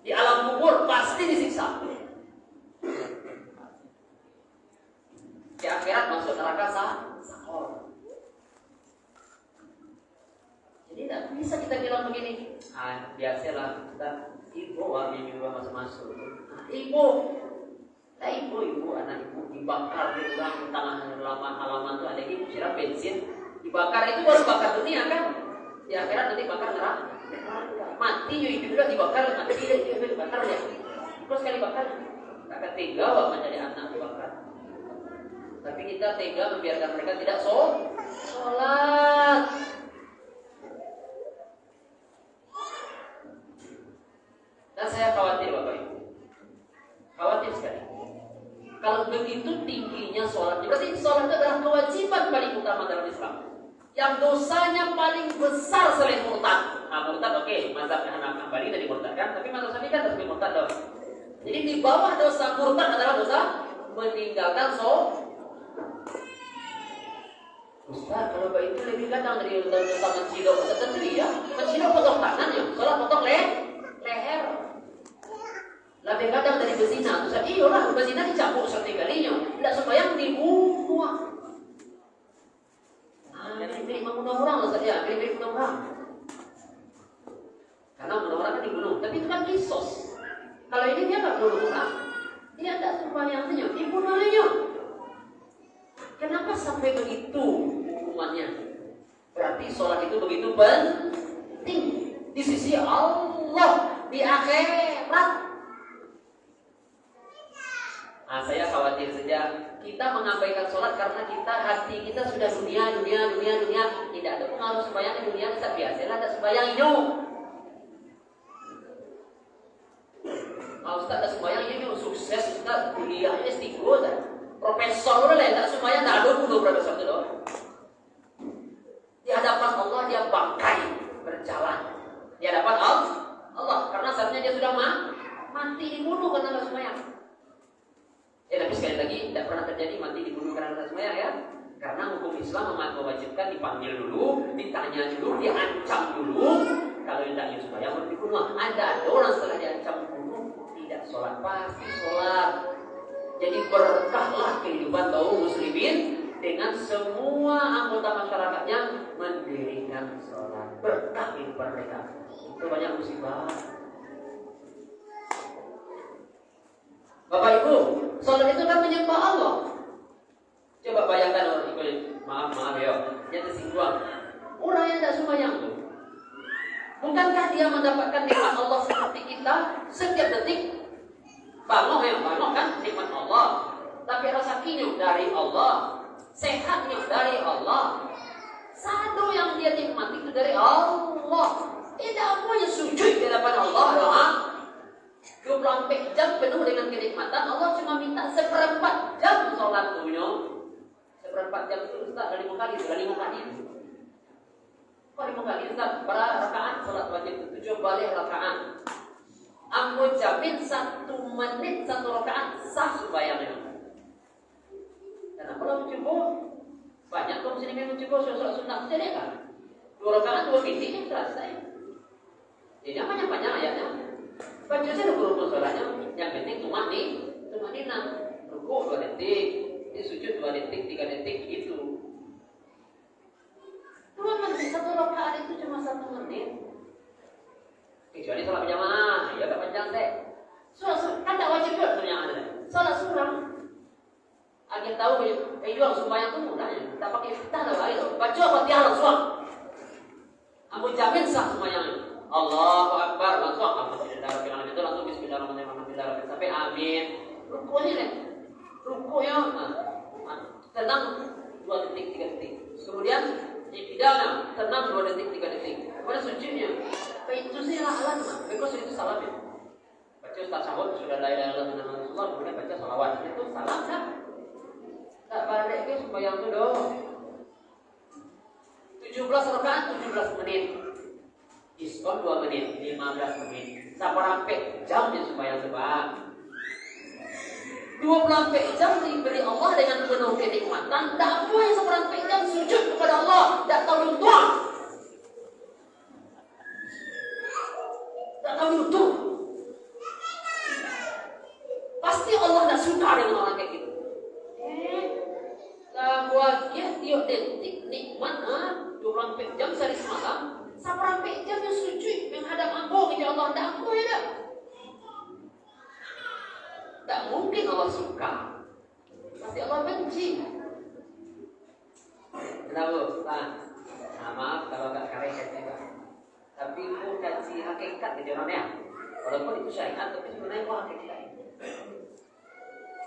Di alam kubur pasti disiksa. Di akhirat masuk neraka sahor. Jadi tidak bisa kita bilang begini. Biasalah kita ibu yang juga masuk. Ibu anak ibu dibakar di orang tangan halaman tuh ada ibu siram bensin. Dibakar itu baru bakar dunia kan? Di akhirat nanti bakar neraka. Mati hidup juga dibakar, mati juga dibakar ya. Terus sekali bakar, kakak tega wak menjadi anak dibakar. Tapi kita tega membiarkan mereka tidak sholat. Dan saya khawatir Bapak Ibu, khawatir sekali. Kalau begitu tingginya sholat, berarti sholat itu adalah kewajiban paling utama dalam Islam. Yang dosanya paling besar selain murtad. Murtad oke, mazhab Hambali tadi murtad kan, tapi mazhab Syafi'i kan terus murtad dong. Jadi di bawah dosa murtad adalah dosa meninggalkan sholat. Ustaz, kalau Bapak itu lebih kadang dari dosa mencidok, tentu ya. Mencidok potong tangan ya, sholat potong leher. Lebih kadang dari berzina. Ustaz, iyalah berzina dicampur setiap kalinya. Tidak sembahyang dibuang. Milik mudah-mudahan Ustaz ya, milik mudah-mudahan. Karena mudah-mudahan kan dibunuh, tapi itu kan kisos. Kalau ini dia nggak bunuh orang, dia tidak sembahyang saja, dibunuh olehnya. Kenapa sampai begitu hukumannya? Berarti sholat itu begitu penting di sisi Allah di akhirat. Saya khawatir saja kita mengabaikan sholat karena hati kita sudah dunia. Tidak ada pengaruh sembahyang di dunia, Ustaz. Biasalah ada sembahyang yuk. Ustaz ada sembahyang yuk, sukses Ustaz, kuliahnya S3 kan. Profesor udah lah, tak sembahyang, tak ada dulu profesor itu doang. Di hadapan Allah dia bangkai berjalan. Di hadapan Allah karena saatnya dia sudah mati dibunuh karena tidak sembahyang. Tapi sekali lagi tidak pernah terjadi mati dibunuh karena tidak sembahyang ya. Karena hukum Islam mewajibkan dipanggil dulu, ditanya dulu, diancam dulu. Kalau tidak sembahyang baru dibunuh. Ada orang setelah diancam dibunuh tidak sholat, pasti sholat. Jadi berkahlah kehidupan kaum muslimin dengan semua anggota masyarakatnya mendirikan sholat. Berkah kehidupan mereka. Itu banyak musibah. Bapak Ibu, sholat itu kan menyembah Allah. Coba bayangkan orang Ibu, maaf ya, dia tersinggung. Orang yang tidak sembahyang tuh, bukankah dia mendapatkan nikmat Allah seperti kita setiap detik? Bangun kan nikmat Allah, tapi rasa kinyuh dari Allah, sehatnya dari Allah, satu yang dia nikmati itu dari Allah. Tidak punya sujud di hadapan Allah doa. 24 jam penuh dengan kenikmatan. Allah cuma minta 1/4 jam sholat punya. 1/4 jam itu Ustaz, dari 5 kali. Kok 5 kali Ustaz? Para rakaat sholat wajib 7 balik rakaat. Aku jamin 1 menit 1 rakaat sah sembahyangnya. Kenapa lo mencukup? Banyak kaum muslimin mencukup sholat sunnah saja kan? 2 rakaat 2 titik selesai. Jadi banyak ayatnya. Baca saja dulu sholatnya. Yang penting cuma nina. Rukuk 2 detik, sujud 2 detik, 3 detik itu. 2 menit 1 rakaat itu cuma 1 menit. Kecuali sholat berjamaah, ya agak panjang deh. Sholat kan tak wajib juga yang ada. Sholat surah. Agen tahu jual sembahyang itu mudah ya. Tak pakai fitnah dah hari tu. Baca Fatihah langsung. Aku jamin sah sembahyang. Allahu Akbar langsung. Alhamdulillah itu langsung Bismillahirrahmanirrahim sampai amin. Rukuknya nih. Rukuknya tenang 2 detik 3 detik. Kemudian iktidalnya tenang 2 detik 3 detik. Kemudian sujudnya. Itu sih halan, because itu salam ya. Baca tasawuf sudah la ilaha illallah Rasulullah, kemudian baca salawat. Itu salam kan? Tak balik ke sembahyang itu doh. 17 rakaat 17 menit. Diskon 2 menit, 15 menit. Sampai jam dia sembahyang sebab 24 jam diberi Allah dengan penuh kenikmatan. Tak boleh sampai jam sujud kepada Allah, tak tahu tua. Tak tahu itu. Pasti Allah tak suka dengan orang kayak gitu. Dia tiap detik nikmat 24 jam sehari semalam. Sampai jam yang sujud menghadap aku kepada Allah. Tak aku ya tak. Tak mungkin Allah suka. Pasti Allah benci. Kenapa? Maaf kalau agak karet. Tapi itu kasih hakikat gitu orangnya. Walaupun itu syariat, tapi sebenarnya itu hakikat.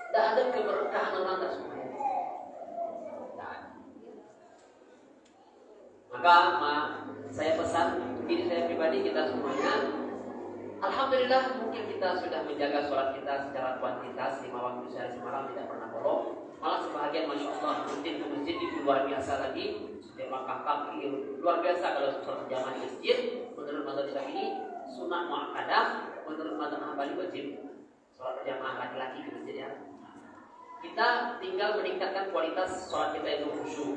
Tak ada keberkahan orang tak semuanya. Maka saya pesan diri saya pribadi kita semuanya. Alhamdulillah mungkin kita sudah menjaga sholat kita secara kuantitas 5 waktu sehari semalam tidak pernah bolong. Malah sebahagian masya Allah rutin ke masjid itu luar biasa lagi. Setiap langkah kaki luar biasa kalau sholat jamaah di masjid. Menurut mazhab Syafi'i sunat muakkadah, menurut mazhab Hambali wajib sholat berjamaah laki-laki di masjid ya. Kita tinggal meningkatkan kualitas sholat kita itu khusyuk.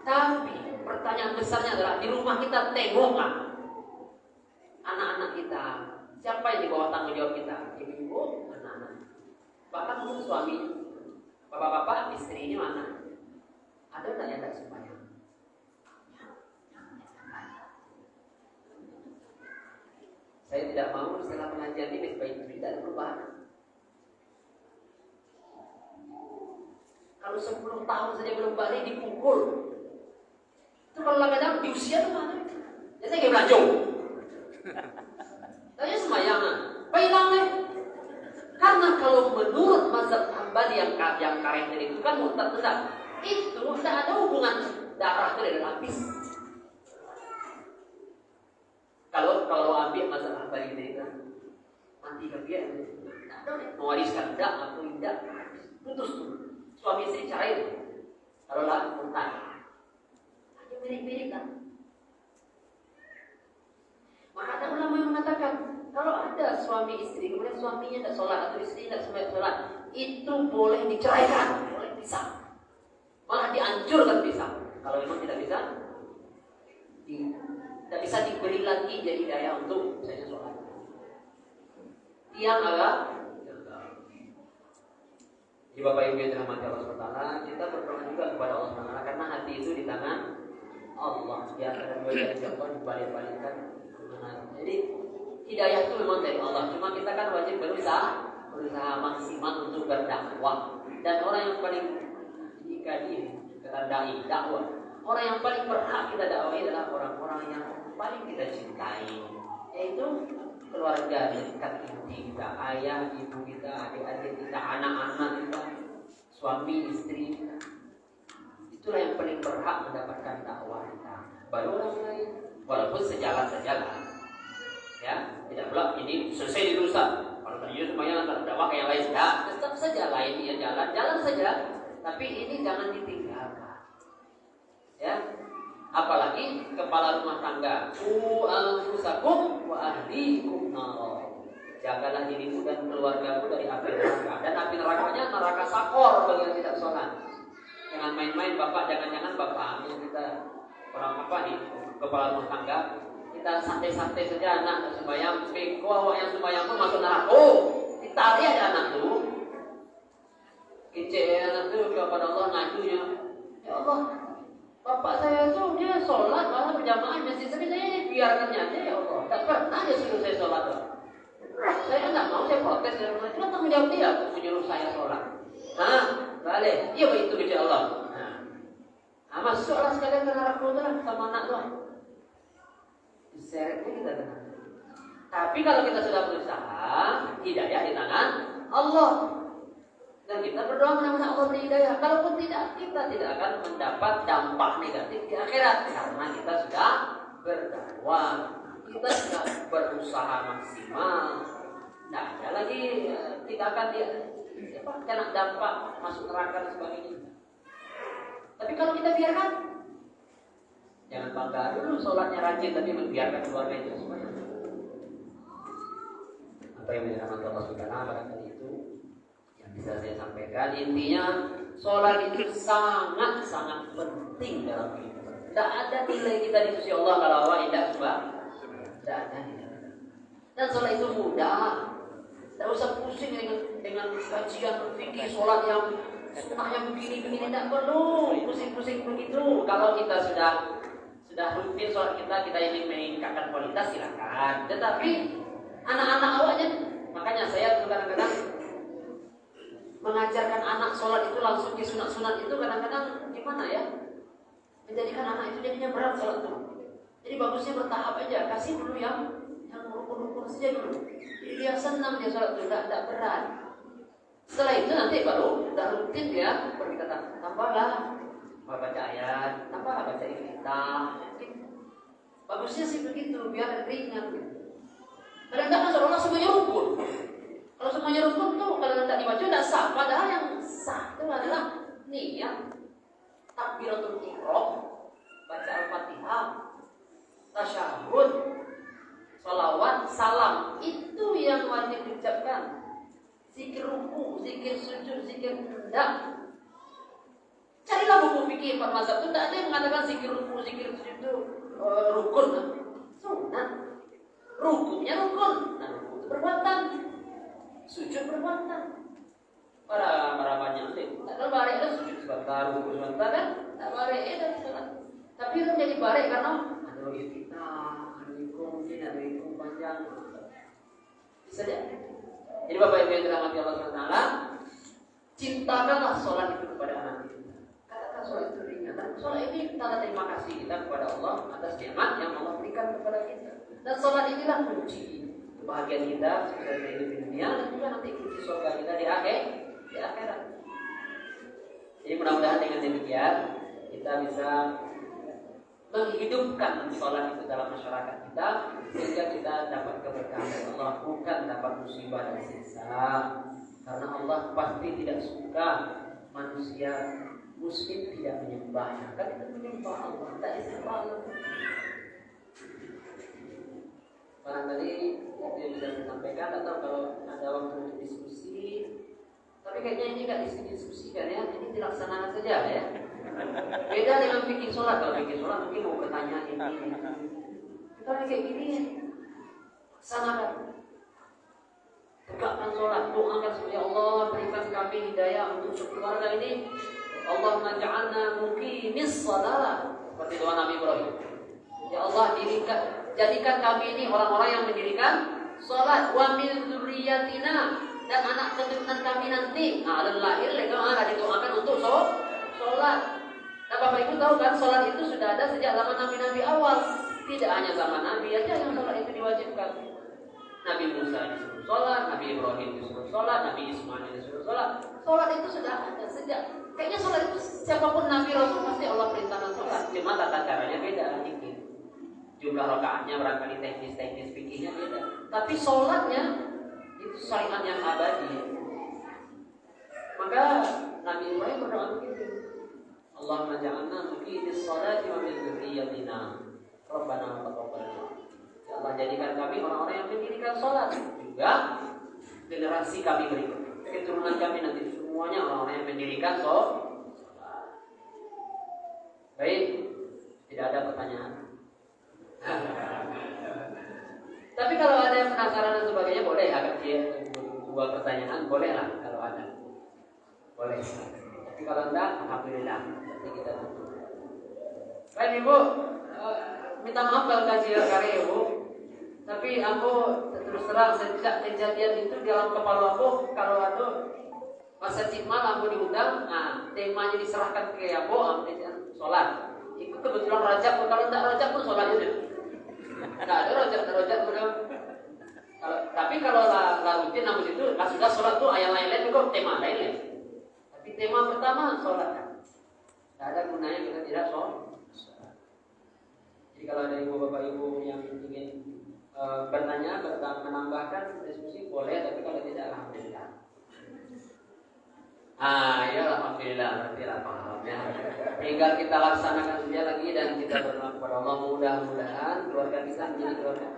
Tapi pertanyaan besarnya adalah di rumah kita tengoklah anak-anak kita. Siapa yang di bawah tanggung jawab kita? Ibu, anak-anak. Bahkan mungkin suami, bapak-bapak, istri ini mana? Ada tak yang tak sembahyang? Saya tidak mau setelah pengajian ini supaya tidak ada perubahan. Kalau 10 tahun saja belum balik dipukul. Itu kalau kadang di usia itu mana? Ya saya kayak belanja. Tanya sembahyang, apa hilang deh? Karena kalau menurut mazhab Hambali yang karakter itu kan murtad itu tidak ada hubungan darah itu dengan habis. Kalau ambil mazhab Hambali itu kan mati kebiak, tidak ada mewariskan tidak atau tidak, putus tuh. Suami istri cerai kalau lah murtad. Hanya mirip-mirip kan. Maka ada ulama yang mengatakan kalau ada suami istri kemudian suaminya tidak sholat atau istri tidak sholat, itu boleh diceraikan, boleh bisa, malah dianjurkan bisa. Kalau memang tidak bisa diberi lagi jadi daya untuk misalnya sholat. Yang agak di Bapak Ibu yang dirahmati Allah SWT, kita berdoa juga kepada Allah SWT karena hati itu di tangan Allah. Dia akan dibalik-balikkan. Jadi hidayah itu memang dari Allah. Cuma kita kan wajib berusaha maksimal untuk berdakwah. Dan orang yang paling dai dakwah, orang yang paling berhak kita dakwahi adalah orang-orang yang paling kita cintai, yaitu keluarga dekat inti kita, ayah, ibu kita, adik-adik kita, anak-anak kita, suami, istri kita. Itulah yang paling berhak mendapatkan dakwah kita. Baru orang lain, walaupun sejalan, ya, tidak pula ini selesai dirusak. Kalau tadi semuanya nanti dakwah yang lain, ya, tetap saja lain dia jalan saja. Tapi ini jangan ditinggalkan, ya. Apalagi kepala rumah tangga, anfusakum wa ahlikum nar. Jagalah dirimu dan keluargamu dari api neraka. Dan api nerakanya neraka sakor bagi yang tidak sholat. Jangan main-main bapak, jangan-jangan bapak yang kita orang apa nih, kepala rumah tangga, kita santai-santai saja anak sembahyang, awak yang sembahyang pun masuk neraka. Oh, ditarik ada anak tuh. Kecil anak tuh kepada Allah ngadunya, ya Allah, bapak saya tuh dia sholat malah berjamaah masjid, tapi saya biarkan aja ya Allah. Tak pernah dia suruh saya sholat. Saya tidak mau, saya protes. Cuma tanggung jawab dia menyuruh saya sholat. Nah, balik. Iya itu insya Allah. Nah, masuklah sekalian ke neraka lah sama anak tuh. Seretnya kita dengar. Tapi kalau kita sudah berusaha, hidayah di tangan Allah. Dan kita berdoa mudah-mudahan Allah beri hidayah. Kalaupun tidak, kita tidak akan mendapat dampak negatif di akhirat karena kita sudah berdakwah, kita sudah berusaha maksimal. Nah, ada lagi kita akan kena dampak masuk neraka dan sebagainya. Tapi kalau kita biarkan, jangan bangga dulu sholatnya rajin, tapi membiarkan keluarga itu semuanya. Apa yang dirahmati Allah Subhanahu barangkali itu bisa saya sampaikan. Intinya sholat itu sangat-sangat penting dalam hidup. Tidak ada nilai kita di sisi Allah kalau awak tidak sebab. Tidak ada nilai. Dan sholat itu mudah. Tidak usah pusing dengan kajian fikih sholat yang sunnah yang begini-begini. Tidak perlu pusing-pusing begitu. Kalau kita sudah rutin sholat kita ingin meningkatkan kualitas, silakan. Tetapi anak-anak awaknya, makanya saya kadang-kadang mengajarkan anak sholat itu langsung ke sunat-sunat itu kadang-kadang gimana ya, menjadikan anak itu jadinya berat sholat itu. Jadi bagusnya bertahap aja, kasih dulu yang rukun-rukun saja dulu. Jadi dia senang dia sholat itu, tidak berat. Setelah itu nanti baru udah rutin dia berkata, tambahlah baca ayat, tambahlah baca iftitah. Bagusnya sih begitu, biar ringan. Kadang-kadang seolah-olah semuanya rukun. Kalau semuanya rukun tuh kalau tidak dibaca tidak sah. Padahal yang sah itu adalah niat, takbiratul ihram, baca al-fatihah, tasyahud, salawat, salam. Itu yang wajib diucapkan. Zikir ruku, zikir sujud, zikir hendak. Carilah buku fikih empat mazhab itu tidak ada yang mengatakan zikir ruku, zikir sujud itu rukun. Sunat. Rukunya rukun. Nah, rukun itu perbuatan. Sujud perbuatan. Para banyak sih. Tak balik dah sujud sebentar, ruku sebentar kan? Tak balik dah sholat. Tapi itu jadi balik karena ada iftitah, ada mungkin ada panjang. Bisa jadi. Jadi Bapak Ibu yang dirahmati Allah SWT, cintakanlah sholat itu kepada anak kita. Katakan sholat itu ringan. Dan sholat ini tanda terima kasih kita kepada Allah atas nikmat yang Allah berikan kepada kita. Dan sholat inilah kunci kebahagiaan kita sukses hidup di dunia dan juga nanti kunci surga kita di akhirat. Jadi mudah-mudahan dengan demikian kita bisa menghidupkan sholat itu dalam masyarakat kita sehingga kita dapat keberkahan dari Allah, bukan dapat musibah dan siksa. Karena Allah pasti tidak suka manusia muslim tidak menyembahnya. Kan kita menyembah Allah, tak disembah Allah. Barangkali yang bisa saya sampaikan atau kalau ada waktu untuk diskusi. Tapi kayaknya ini nggak diskusikan ya, ini dilaksanakan saja ya. Beda dengan fikih sholat. Kalau fikih sholat mungkin mau bertanya ini. Kita kayak gini, laksanakan. Tegakkan sholat, doakan supaya Allah berikan kami hidayah untuk keluarga ini. Allahumma ja'alna muqimis shalah. Seperti doa Nabi Ibrahim. Ya Allah, jadikan kami ini orang-orang yang mendirikan sholat. Wa min dzurriyyatina, dan anak keturunan kami nanti akan lahir didoakan untuk sholat. Nah, Bapak Ibu tahu kan sholat itu sudah ada sejak zaman Nabi-Nabi awal. Tidak hanya zaman Nabi aja yang sholat itu diwajibkan. Nabi Musa disuruh sholat, Nabi Ibrahim disuruh sholat, Nabi Ismail disuruh sholat. Sholat itu sudah ada sejak. Kayaknya sholat itu siapapun Nabi Rasul pasti Allah perintahkan sholat. Cuma tata caranya beda dikit. Jumlah rakaatnya barangkali teknis fikihnya beda. Tapi sholatnya itu syariat yang abadi. Maka Nabi Ibrahim berdoa begitu. Allahumma ja'alna muqimis sholati wa min dzurriyyatina. Rabbana wa taqabbal. Ya Allah, jadikan kami orang-orang yang mendirikan sholat. Juga generasi kami berikut, keturunan kami nanti semuanya orang-orang yang mendirikan sholat. Baik, tidak ada pertanyaan. Tapi kalau ada yang penasaran dan sebagainya boleh agak dua pertanyaan bolehlah kalau ada. Boleh. Tapi kalau enggak, alhamdulillah. Nanti kita tutup. Baik Ibu, minta maaf kalau kasih karya Ibu. Tapi aku terus terang sejak kejadian itu dalam kepala aku kalau ada masa cikmal aku diundang, temanya diserahkan ke aku, sholat. Itu kebetulan rajab, kalau enggak rajab pun sholat itu. Enggak ada rojak udah. Tapi kalau la rutin namun itu sudah sholat tuh ayat lain-lain juga tema lain. Tapi tema pertama sholat. Tidak ada gunanya kita tidak sholat. Jadi kalau ada ibu bapak ibu yang ingin bertanya, menambahkan diskusi boleh, tapi kalau tidak alhamdulillah. Ya alhamdulillah, berarti paham ya. Tinggal kita laksanakan saja lagi dan kita berdoa kepada Allah mudah-mudahan keluarga kita menjadi keluarga.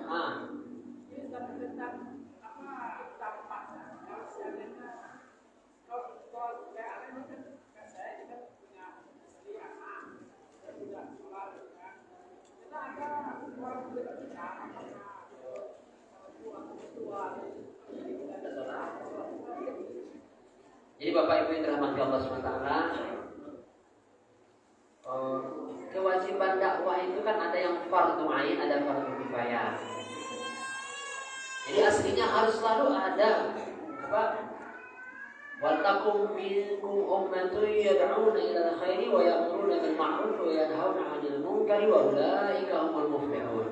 Jadi Bapak Ibu yang dirahmati Allah SWT, kewajiban dakwah itu kan ada yang fardu ain, ada fardu kifayah. Jadi aslinya harus selalu ada apa? Wal takum minkum ummatun yad'una ila al-khairi wa ya'muruna bil ma'ruf wa yanhauna 'anil munkari wa ulaika humul muflihun.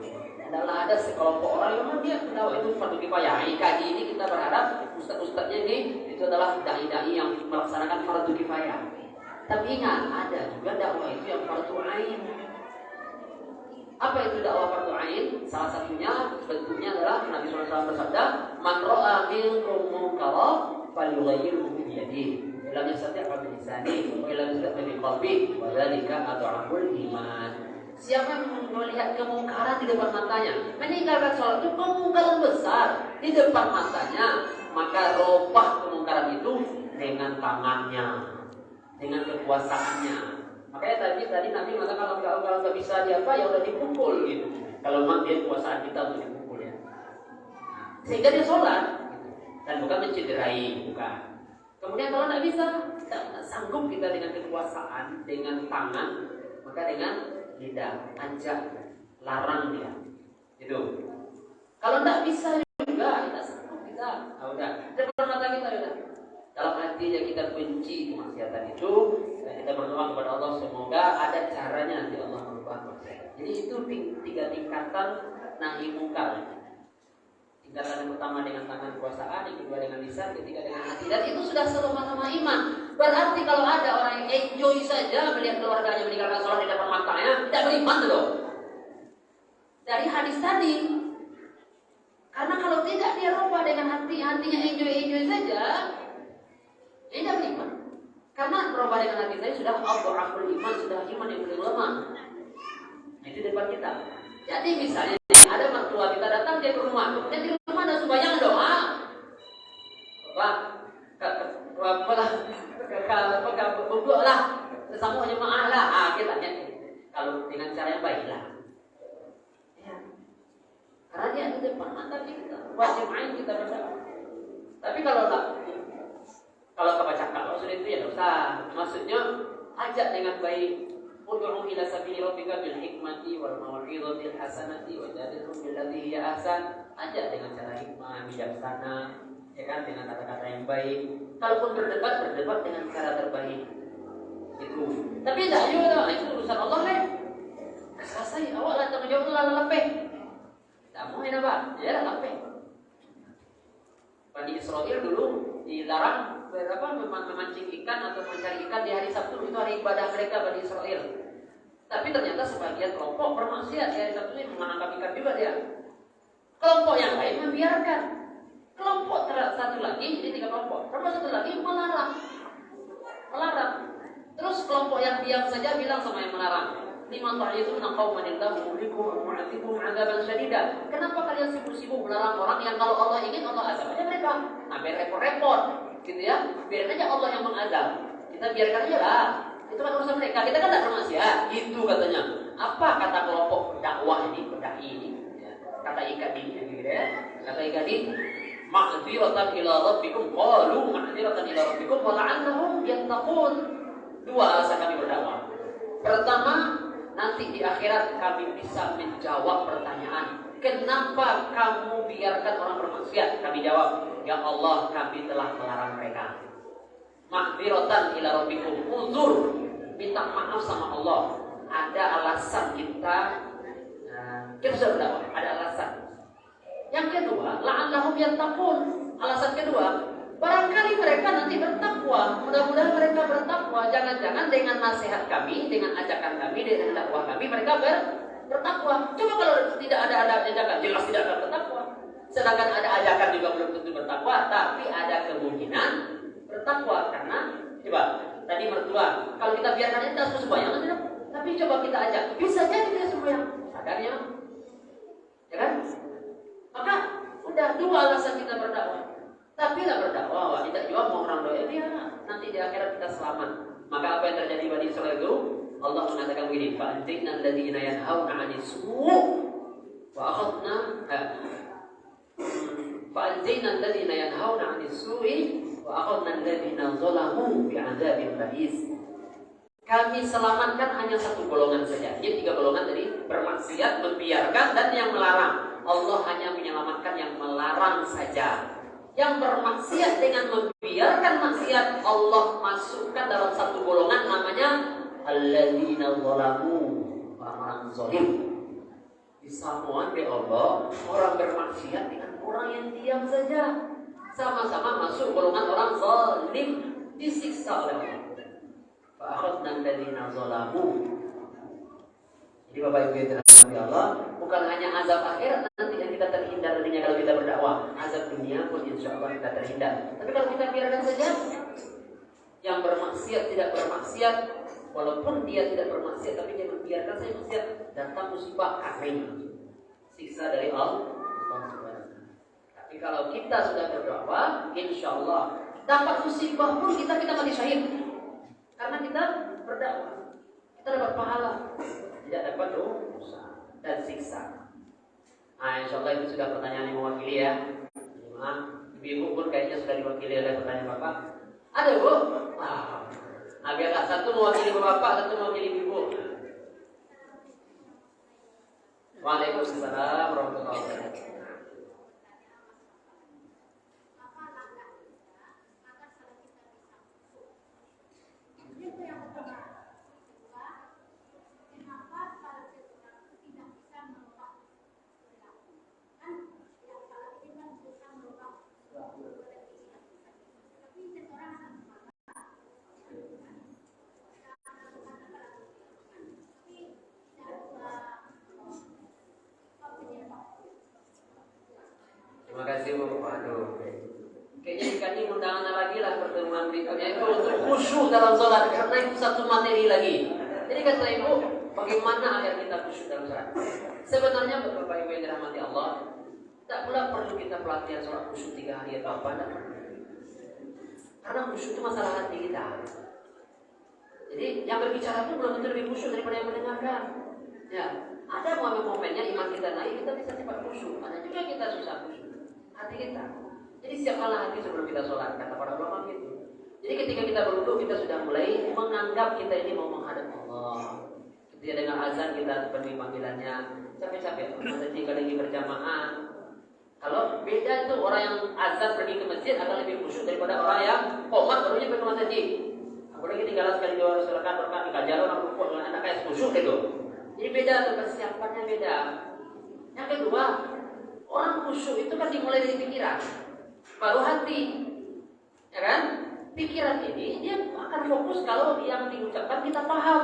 Adalah ada sekelompok orang yang memang dia berdakwah itu fardu kifayah. Kaji ini kita berharap ustaz-ustaznya ini itu adalah dai-dai yang melaksanakan fardu kifayah. Tapi ingat, ada juga dakwah itu yang fardu ain. Apa itu dakwah fardu ain? Salah satunya bentuknya adalah Nabi SAW bersabda, "Man ra'a minkum munkaran falyughayyirhu bi yadihi, lam yastati' fa bi lisanihi, wa lam yastati' bi qalbihi, wa dzalika adhaful iman." Siapa yang melihat kemungkaran di depan matanya, meninggalkan sholat itu kemungkaran besar di depan matanya, maka robah kemungkaran itu dengan tangannya, dengan kekuasaannya. Makanya tadi Nabi mengatakan kalau nggak bisa dia ya udah dipukul gitu. Kalau memang dia kekuasaan kita untuk dipukul ya. Sehingga dia sholat dan bukan mencederai, bukan. Kemudian kalau nggak bisa, tidak sanggup kita dengan kekuasaan, dengan tangan, maka dengan lidah, ajak, larang dia. Itu. Kalau tidak bisa juga, tidak sanggup kita. Udah. Depan mata kita udah. Dalam hatinya kita benci kemaksiatan itu, dan kita berdoa kepada Allah semoga ada caranya nanti Allah merubah maksiatan. Jadi itu 3 tingkatan nahi mungkar. 3 Tindakan yang pertama dengan tangan kuasaan, yang kedua dengan lisan, ketiga dengan hati. Dan itu sudah sama-sama iman. Berarti kalau ada orang yang enjoy saja melihat keluarganya meninggalkan sholat di depan matanya, tidak beriman loh. Dari hadis tadi. Karena kalau tidak dia rubah dengan hatinya enjoy saja, dia tidak beriman. Karena berubah dengan hati saya sudah al-dha'aful iman, sudah iman yang paling lemah. Itu depan kita. Jadi misalnya ada mertua kita datang dia ke rumah, dan di rumah ada sembahyang doa. Berdoa lah, sesama jemaah lah. Kita tanya kalau dengan cara yang baik lah. Ya. Karena dia di depan mata kita, wajib main kita berdoa. Tapi kalau kebaca kalau sudah itu ya tidak usah. Maksudnya ajak dengan baik. Ud'u ila sabili rabbika bil hikmati wal mau'izatil hasanati wajadilhum billati hiya ahsan. Ajak dengan cara hikmah, bijaksana, ya kan, dengan kata-kata yang baik. Kalaupun berdebat dengan cara terbaik. Itu. Tapi tidak juga, itu urusan Allah lah. Selesai, awak lah tanggung jawab lah lepeh. Tak mau ini apa? Ya lah lepeh. Bani Israel dulu dilarang memancing ikan atau mencari ikan di hari Sabtu, itu hari ibadah mereka Bani Israel. Tapi ternyata sebagian kelompok bermaksiat di hari Sabtu ini menangkap ikan juga dia. Kelompok yang lain membiarkan. Kelompok satu lagi, jadi 3 kelompok. Kelompok satu lagi melarang. Terus kelompok yang diam saja bilang sama yang melarang, lima ta'izuna qauman illahu muhlikum wa mu'adzibum 'adzaban syadida. Kenapa kalian sibuk-sibuk melarang orang yang kalau Allah ingin Allah azab aja mereka? Nah, biar repot-repot gitu ya. Biarin aja Allah yang mengazab. Kita biarkan aja lah. Itu kan urusan mereka. Kita kan tidak bermaksiat. Gitu katanya. Apa kata kelompok dakwah ini, pendai ini? Ya. Kata ikan ini gitu ya. Kata ikan ini, ma'dziratan ila rabbikum, qalu ma'dziratan ila rabbikum wa la'annahum yattaqun. 2 alasan kami berdakwah. Pertama, nanti di akhirat kami bisa menjawab pertanyaan, kenapa kamu biarkan orang bermaksiat? Kami jawab, ya Allah, kami telah melarang mereka. Ma'dziratan ila rabbikum, uzur, minta maaf sama Allah. Ada alasan kita bisa berdakwah, ada alasan. Yang kedua, la'allahum yattaqun. Alasan kedua, barangkali mereka nanti bertakwa. Mudah-mudahan mereka bertakwa. Jangan-jangan dengan nasihat kami, dengan ajakan kami, dengan dakwah kami, mereka bertakwa. Coba kalau tidak ada ajakan, jelas tidak akan bertakwa. Sedangkan ada ajakan juga belum tentu bertakwa, tapi ada kemungkinan bertakwa. Karena coba tadi mertua, kalau kita biarkan itu tidak sembahyang, tidak. Tapi coba kita ajak, bisa jadi dia sembahyang. Sadarnya, ya kan? Maka udah 2 alasan kita berdakwah. Tapi lah berdakwah, tidak jawab mau orang doa, ya nanti di akhirat kita selamat. Maka apa yang terjadi Bani Israil itu? Allah mengatakan begini, fa'anjayna alladziina yanhauna 'anil su' wa akhadna fa'anjayna alladziina yanhauna 'anil su'i wa akhadna alladziina zalamu bi'adzabin ba'is. Kami selamatkan hanya 1 golongan saja. Ini 3 golongan tadi, bermaksiat, membiarkan, dan yang melarang. Allah hanya menyelamatkan yang melarang saja. Yang bermaksiat dengan membiarkan maksiat, Allah masukkan dalam 1 golongan namanya alladzina zalamu, orang-orang zalim. Disamakan oleh Allah orang bermaksiat dengan orang yang diam saja, sama-sama masuk golongan orang zalim, disiksa oleh Allah. Fa akhadna alladzina zalamu. Jadi Bapak Ibu yang dirahmati Allah, bukan hanya azab akhirat nanti yang kita terhindar darinya kalau kita berdakwah, azab dunia pun insya Allah kita terhindar. Tapi kalau kita biarkan saja, yang bermaksiat tidak bermaksiat, walaupun dia tidak bermaksiat tapi dia membiarkan saya maksiat, datang musibah kering, siksa dari Allah. Tapi kalau kita sudah berdakwah, insya Allah dapat musibah pun kita mati syahid, karena kita berdakwah, kita dapat pahala. Tidak dapat dosa dan siksa. Nah, insya Allah itu sudah pertanyaan yang mewakili ya. Ibu pun kayaknya sudah diwakili oleh pertanyaan Bapak. Ada Bu? Biarlah satu mewakili Bapak, satu mewakili Ibu. Waalaikumsalam warahmatullahi wabarakatuh. Terima kasih Bu. Waduh. Kayaknya dikasih undangan lagi lah pertemuan berikutnya itu untuk khusyuk dalam sholat karena itu satu materi lagi. Jadi kata Ibu, bagaimana agar kita khusyuk dalam sholat? Sebenarnya Bapak Ibu yang dirahmati Allah, tak pula perlu kita pelatihan sholat khusyuk 3 hari atau apa. Karena khusyuk itu masalah hati kita. Jadi yang berbicara pun belum tentu lebih khusyuk daripada yang mendengarkan. Ya, ada momen-momennya iman kita naik, kita bisa cepat khusyuk. Ada juga kita susah khusyuk. Hati kita. Jadi siapkanlah hati sebelum kita sholat, kata para ulama gitu. Jadi ketika kita berwudu, kita sudah mulai menganggap kita ini mau menghadap Allah. Ketika dengan azan kita penuhi panggilannya, capek-capek. Masjid kalau lagi berjamaah. Kalau beda itu orang yang azan pergi ke masjid akan lebih khusyuk daripada orang yang qomat barunya pergi ke masjid. Apalagi ketinggalan sekali 2 rakaat dikajar orang rukuk dengan anak kayak khusyuk itu. Jadi beda tuh persiapannya beda. Yang kedua, orang khusyuk itu kan dimulai dari pikiran. Baru hati, ya kan? Pikiran ini dia akan fokus kalau yang diucapkan kita paham.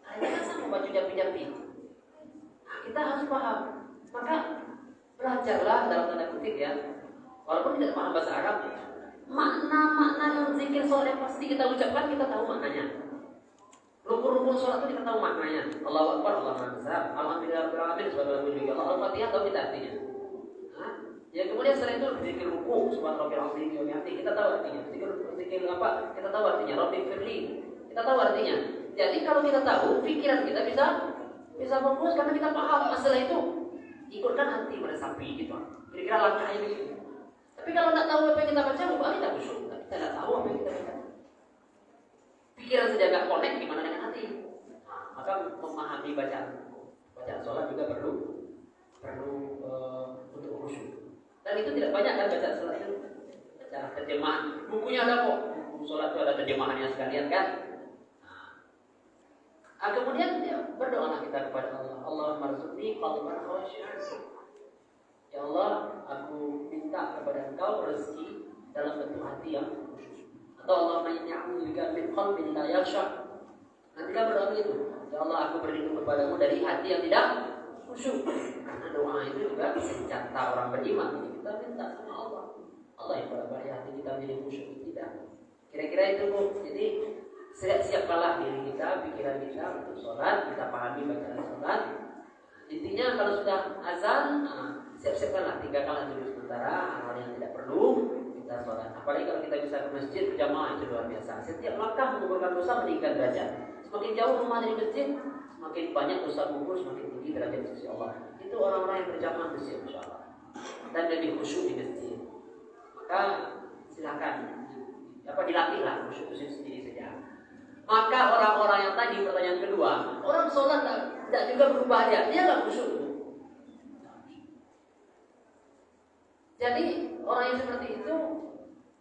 Nah, ini kan sama baju jampi-jampi. Nah, kita harus paham. Maka belajarlah dalam tanda kutip ya. Walaupun tidak paham bahasa Arab, makna-makna yang zikir sholat yang pasti kita ucapkan kita tahu maknanya. Rukun-rukun sholat itu kita tahu maknanya. Allahu Akbar, Allahu Akbar, Alhamdulillah, Alhamdulillah, subhanallah, Allah, Al-Fatihah tahu kita artinya. Ya kemudian setelah itu zikir ruku, subhanallah, alhamdulillah, kita tahu artinya. Zikir apa? Kita tahu artinya. Rabbi firli, kita tahu artinya. Jadi kalau kita tahu, pikiran kita bisa fokus karena kita paham masalah itu. Ikutkan hati pada sapi gitu. Kira-kira langkahnya begitu. Tapi kalau tidak tahu apa yang kita baca, bukan kita khusyuk. Kita tidak tahu apa yang kita baca. Pikiran saja nggak connect, gimana dengan hati? Nah, maka memahami bacaan sholat juga perlu untuk khusyuk. Dan itu tidak banyak kan baca sholat itu. Baca terjemahan. Bukunya ada kok. Buku sholat itu ada terjemahannya sekalian kan. Nah, kemudian ya, berdoalah kita kepada Allah. Allahumma rzuqni qalban khashi'an. Ya Allah, aku minta kepada Engkau rezeki dalam bentuk hati yang khusyuk. Atau Allahumma inni a'udzubika min qalbin la yakhsha. Nanti kita berdoa begitu. Ya Allah, aku berlindung kepadamu dari hati yang tidak khusyuk. Karena doa itu juga senjata orang beriman. Jadi kita minta sama Allah. Allah yang pada hati kita menjadi khusyuk tidak. Kira-kira itu Bu. Jadi siapkanlah diri kita, pikiran kita untuk sholat. Kita pahami bacaan sholat. Intinya kalau sudah azan, siap-siapkanlah, tinggalkanlah dulu sementara hal yang tidak perlu kita sholat. Apalagi kalau kita bisa ke masjid berjamaah, itu luar biasa. Setiap langkah mengumpulkan dosa meningkat derajat. Semakin jauh rumah dari masjid, semakin banyak dosa gugur, semakin tinggi derajat di sisi Allah. Itu orang-orang yang berjamaah masjid, insya Allah, dan lebih khusyuk di masjid. Maka silakan, dilatihlah khusyuk itu sendiri saja. Maka orang-orang yang tadi pertanyaan kedua, orang sholat tidak juga berubah dia nggak khusyuk. Jadi orang yang seperti itu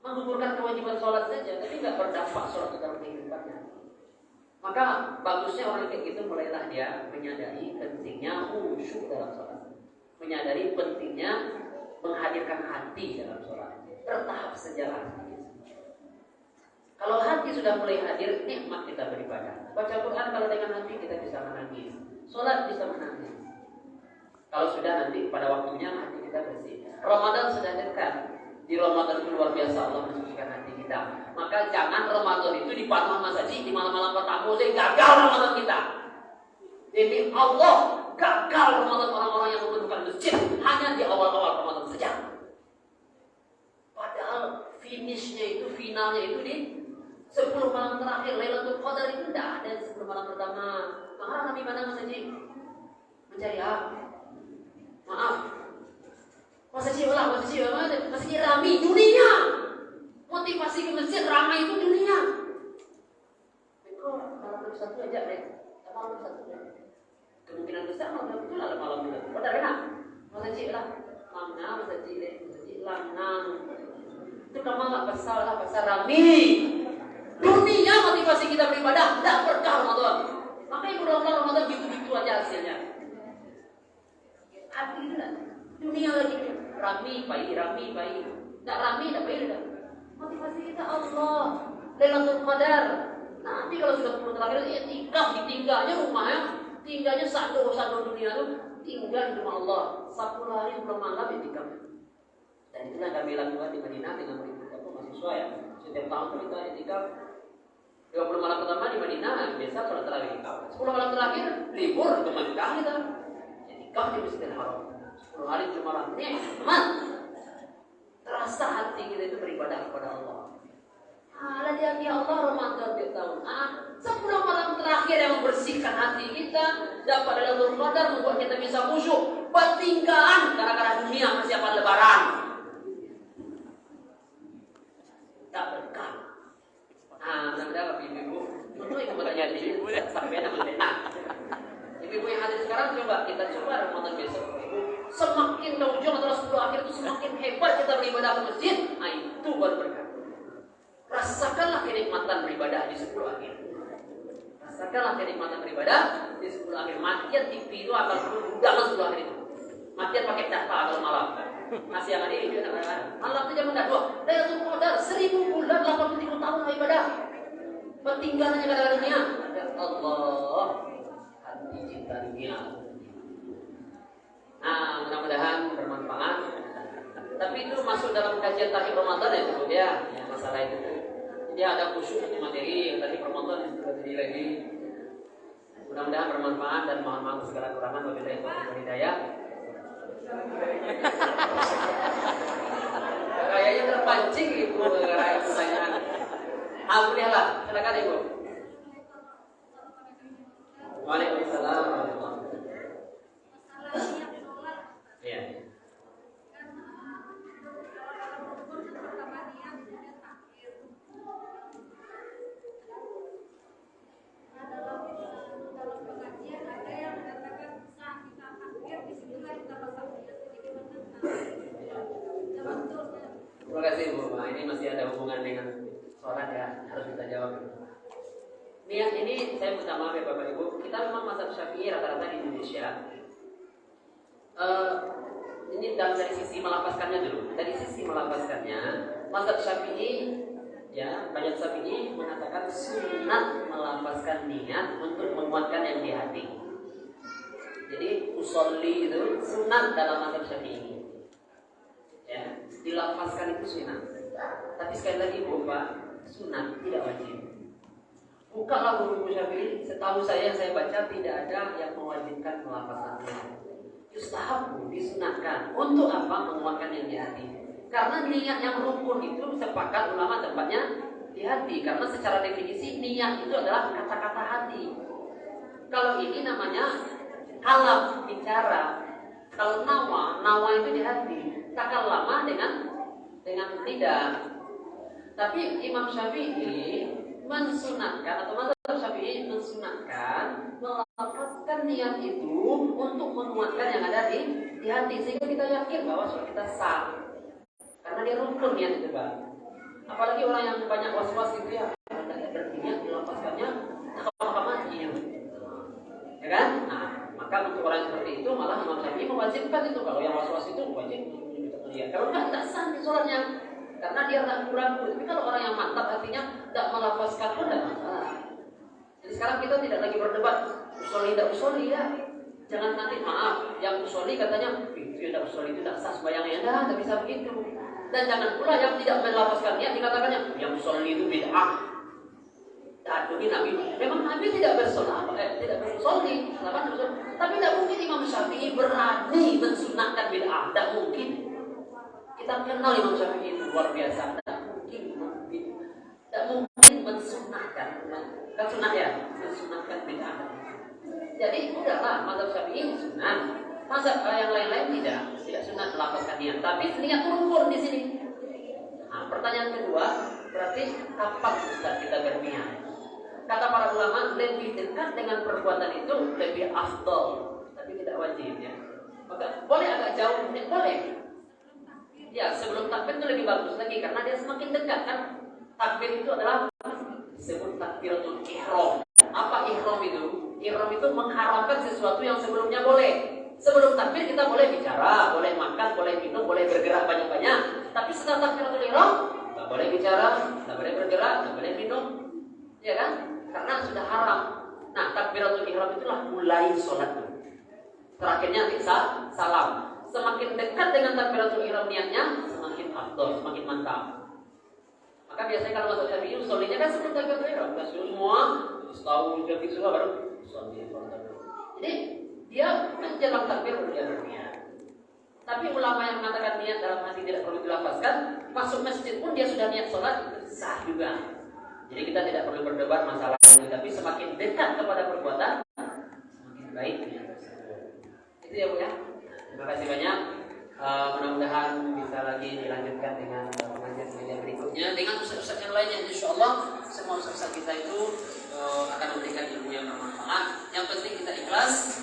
menggugurkan kewajiban sholat saja, tapi nggak berdampak sholat dalam kehidupannya. Maka bagusnya orang kayak gitu mulailah dia menyadari pentingnya khusyuk dalam sholat, menyadari pentingnya menghadirkan hati dalam sholat, bertahap sajalah. Kalau hati sudah mulai hadir, nikmat kita beribadah. Baca Quran kalau dengan hati kita bisa menangis, sholat bisa menangis. Kalau sudah nanti pada waktunya hati kita bersih. Ramadan sudah dekat. Di Ramadan itu luar biasa Allah mensucikan hati kita. Maka jangan Ramadan itu dipanuh masaji di malam-malam pertama sehingga gagal Ramadan kita. Jadi Allah gagal Ramadan orang-orang yang membentukkan masjid hanya di awal-awal Ramadan saja. Padahal finishnya itu, finalnya itu di 10 malam terakhir. Lailatul Qadar itu tidak ada di 10 malam pertama. Maka Nabi mana masjid mencari maaf. Masjid ramai dunia. Motivasi ke masjid ramai itu dunia. Kok malam satu aja deh. Malam satu aja. Kemungkinan besar malam itu lah malam itu. Pada enak. Masjid lah. Masjid lanang. Itu kamu nggak pasal ramai. Dunia motivasi kita beribadah tidak berkah Ramadan. Makanya mudah-mudahan Ramadan gitu-gitu aja hasilnya. Hati itu lah. Dunia lagi rami baik. Tak rami tak baik dah. Motivasi kita Allah. Lailatul Qadar. Nanti kalau sudah 10 terakhir etikaf ditinggalnya rumahnya, tinggalnya satu dunia itu tinggal di rumah Allah. 10 hari belum malam etikaf. Dan itulah kami lakukan di Madinah dengan mengikuti mahasiswa ya. Setiap tahun kita etikaf 20 malam pertama di Madinah biasa sholat tarawih etikaf. 10 malam terakhir libur ke Mekah kita etikaf di Masjidil Haram. 10 hari 10 malam nikmat. Terasa hati kita itu beribadah kepada Allah. Hadiah Allah Ramadan tiap tahun. 10 malam terakhir yang membersihkan hati kita, dapat Lailatul Qadar membuat kita bisa khusyuk. Bertinggahan gara-gara dunia persiapan lebaran. Tak berkah. Mudah-mudahan ibu-ibu untuk yang bertanya di sampai benar. Ibu-ibu yang hadir sekarang coba kita coba Ramadan besok. Semakin ke ujung atau 10 akhir itu semakin hebat kita beribadah ke masjid. Itu baru berkah. Rasakanlah kenikmatan beribadah di 10 akhir. Rasakanlah kenikmatan beribadah di 10 akhir. Matian TV itu akan undangan 10 akhir itu. Matian pakai data kalau malam. Masih yang ini juga malam itu jam 2. Lailatul Qadar 1000 bulan 83 tahun ibadah. Bertinggalnya kadang dunia. Ya Allah, hati cinta dunia. Mudah-mudahan bermanfaat. Tapi itu masuk dalam kajian takhir Ramadan ya Bu ya, masalah itu. Dia ada khusyuk di materi yang tadi Ramadan yang sudah jadi lagi. Mudah-mudahan bermanfaat dan mohon maaf segala kekurangan wabillahi taufiq wal hidayah. Kayaknya terpancing Ibu gara-gara pertanyaan. Alhamdulillah, silakan Ibu. Waalaikumsalam warahmatullahi wabarakatuh. Iya. Terima kasih Bu. Nah, ini masih ada hubungan dengan sholat ya, harus kita jawab. Niat ini saya minta maaf ya Bapak Ibu. Kita memang mazhab Syafi'i rata-rata di Indonesia. Ini dari sisi melafazkannya dulu. Dari sisi melafazkannya, mazhab Syafi'i ya, banyak Syafi'i mengatakan sunat melafazkan niat untuk menguatkan yang di hati. Jadi usolli itu sunat dalam mazhab Syafi'i. Ya, dilafazkan itu sunat. Tapi sekali lagi Bu Pak, sunat tidak wajib. Bukalah buku Syafi'i, setahu saya baca tidak ada yang mewajibkan melafazkannya. Yustahabu, disunatkan. Untuk apa? Menguatkan yang di hati. Karena niat yang rukun itu sepakat ulama tempatnya di hati. Karena secara definisi niat itu adalah kata-kata hati. Kalau ini namanya kalam, bicara. Kalau nawa itu di hati. Takal lama dengan lidah. Tapi Imam Syafi'i mensunatkan atau mazhab Syafi'i mensunatkan melafazkan niat itu untuk menguatkan yang ada di hati sehingga kita yakin bahwa sholat kita sah. Karena dia rukun niat itu Pak. Apalagi orang yang banyak was-was gitu ya, ada berniat dilafazkannya maka mati ya kan? Nah, maka untuk orang seperti itu malah Imam Syafi'i mewajibkan itu. Kalau yang was-was itu wajib lihat. Kalau enggak sah di sholatnya. Karena dia ragu-ragu. Tapi kalau orang yang mantap artinya tidak melafazkan pun tidak masalah. Jadi sekarang kita tidak lagi berdebat usoli tidak usoli ya. Jangan nanti maaf yang usoli katanya itu tidak usoli itu tidak sah sembahyangnya. Tidak bisa begitu. Dan jangan pula yang tidak melafazkan niat dikatakannya yang usoli itu bid'ah. Aduh Nabi, memang Nabi tidak bersolat, tidak berusoli, tapi tidak mungkin Imam Syafi'i berani mensunatkan bid'ah. Tidak mungkin. Kita kenal Imam Syafi'i itu luar biasa. Tidak mungkin mensunahkan. Kan sunah ya, mensunahkan bid'ah. Jadi udahlah mazhab Syafi'i sunah. Mazhab yang lain-lain tidak sunah melafazkan niat. Tapi niat rukun di sini. Nah, pertanyaan kedua, berarti kapan Ustaz kita berniat? Kata para ulama lebih dekat dengan perbuatan itu lebih afdal, tapi tidak wajib ya. Maka boleh agak jauh, boleh. Ya, sebelum takbir itu lebih bagus lagi karena dia semakin dekat kan. Takbir itu adalah disebut takbiratul ihram. Apa ihram itu? Ihram itu mengharamkan sesuatu yang sebelumnya boleh. Sebelum takbir kita boleh bicara, boleh makan, boleh minum, boleh bergerak banyak-banyak. Tapi setelah takbiratul ihram, nggak boleh bicara, nggak boleh bergerak, nggak boleh minum, ya kan? Karena sudah haram. Nah, takbiratul ihram itulah mulai sholat. Terakhirnya salam. semakin dekat dengan takbiratul ihram niatnya, semakin afdol, semakin mantap. Maka biasanya kalau masuk tabi'in, solinya kan sebelum takbiratul ihram, kita semua tahu sudah fix semua baru soli. Jadi dia menjelang takbir baru dia berniat. Tapi ulama yang mengatakan niat dalam hati tidak perlu dilafazkan, masuk masjid pun dia sudah niat sholat, sah juga. Jadi kita tidak perlu berdebat masalah ini, tapi semakin dekat kepada perbuatan, semakin baik. Itu ya Bu ya. Terima kasih banyak. Mudah-mudahan bisa lagi dilanjutkan dengan pengajian-pengajian berikutnya dengan ustaz-ustaz yang lainnya. Insyaallah semua ustaz kita itu akan memberikan ilmu yang bermanfaat. Yang penting kita ikhlas.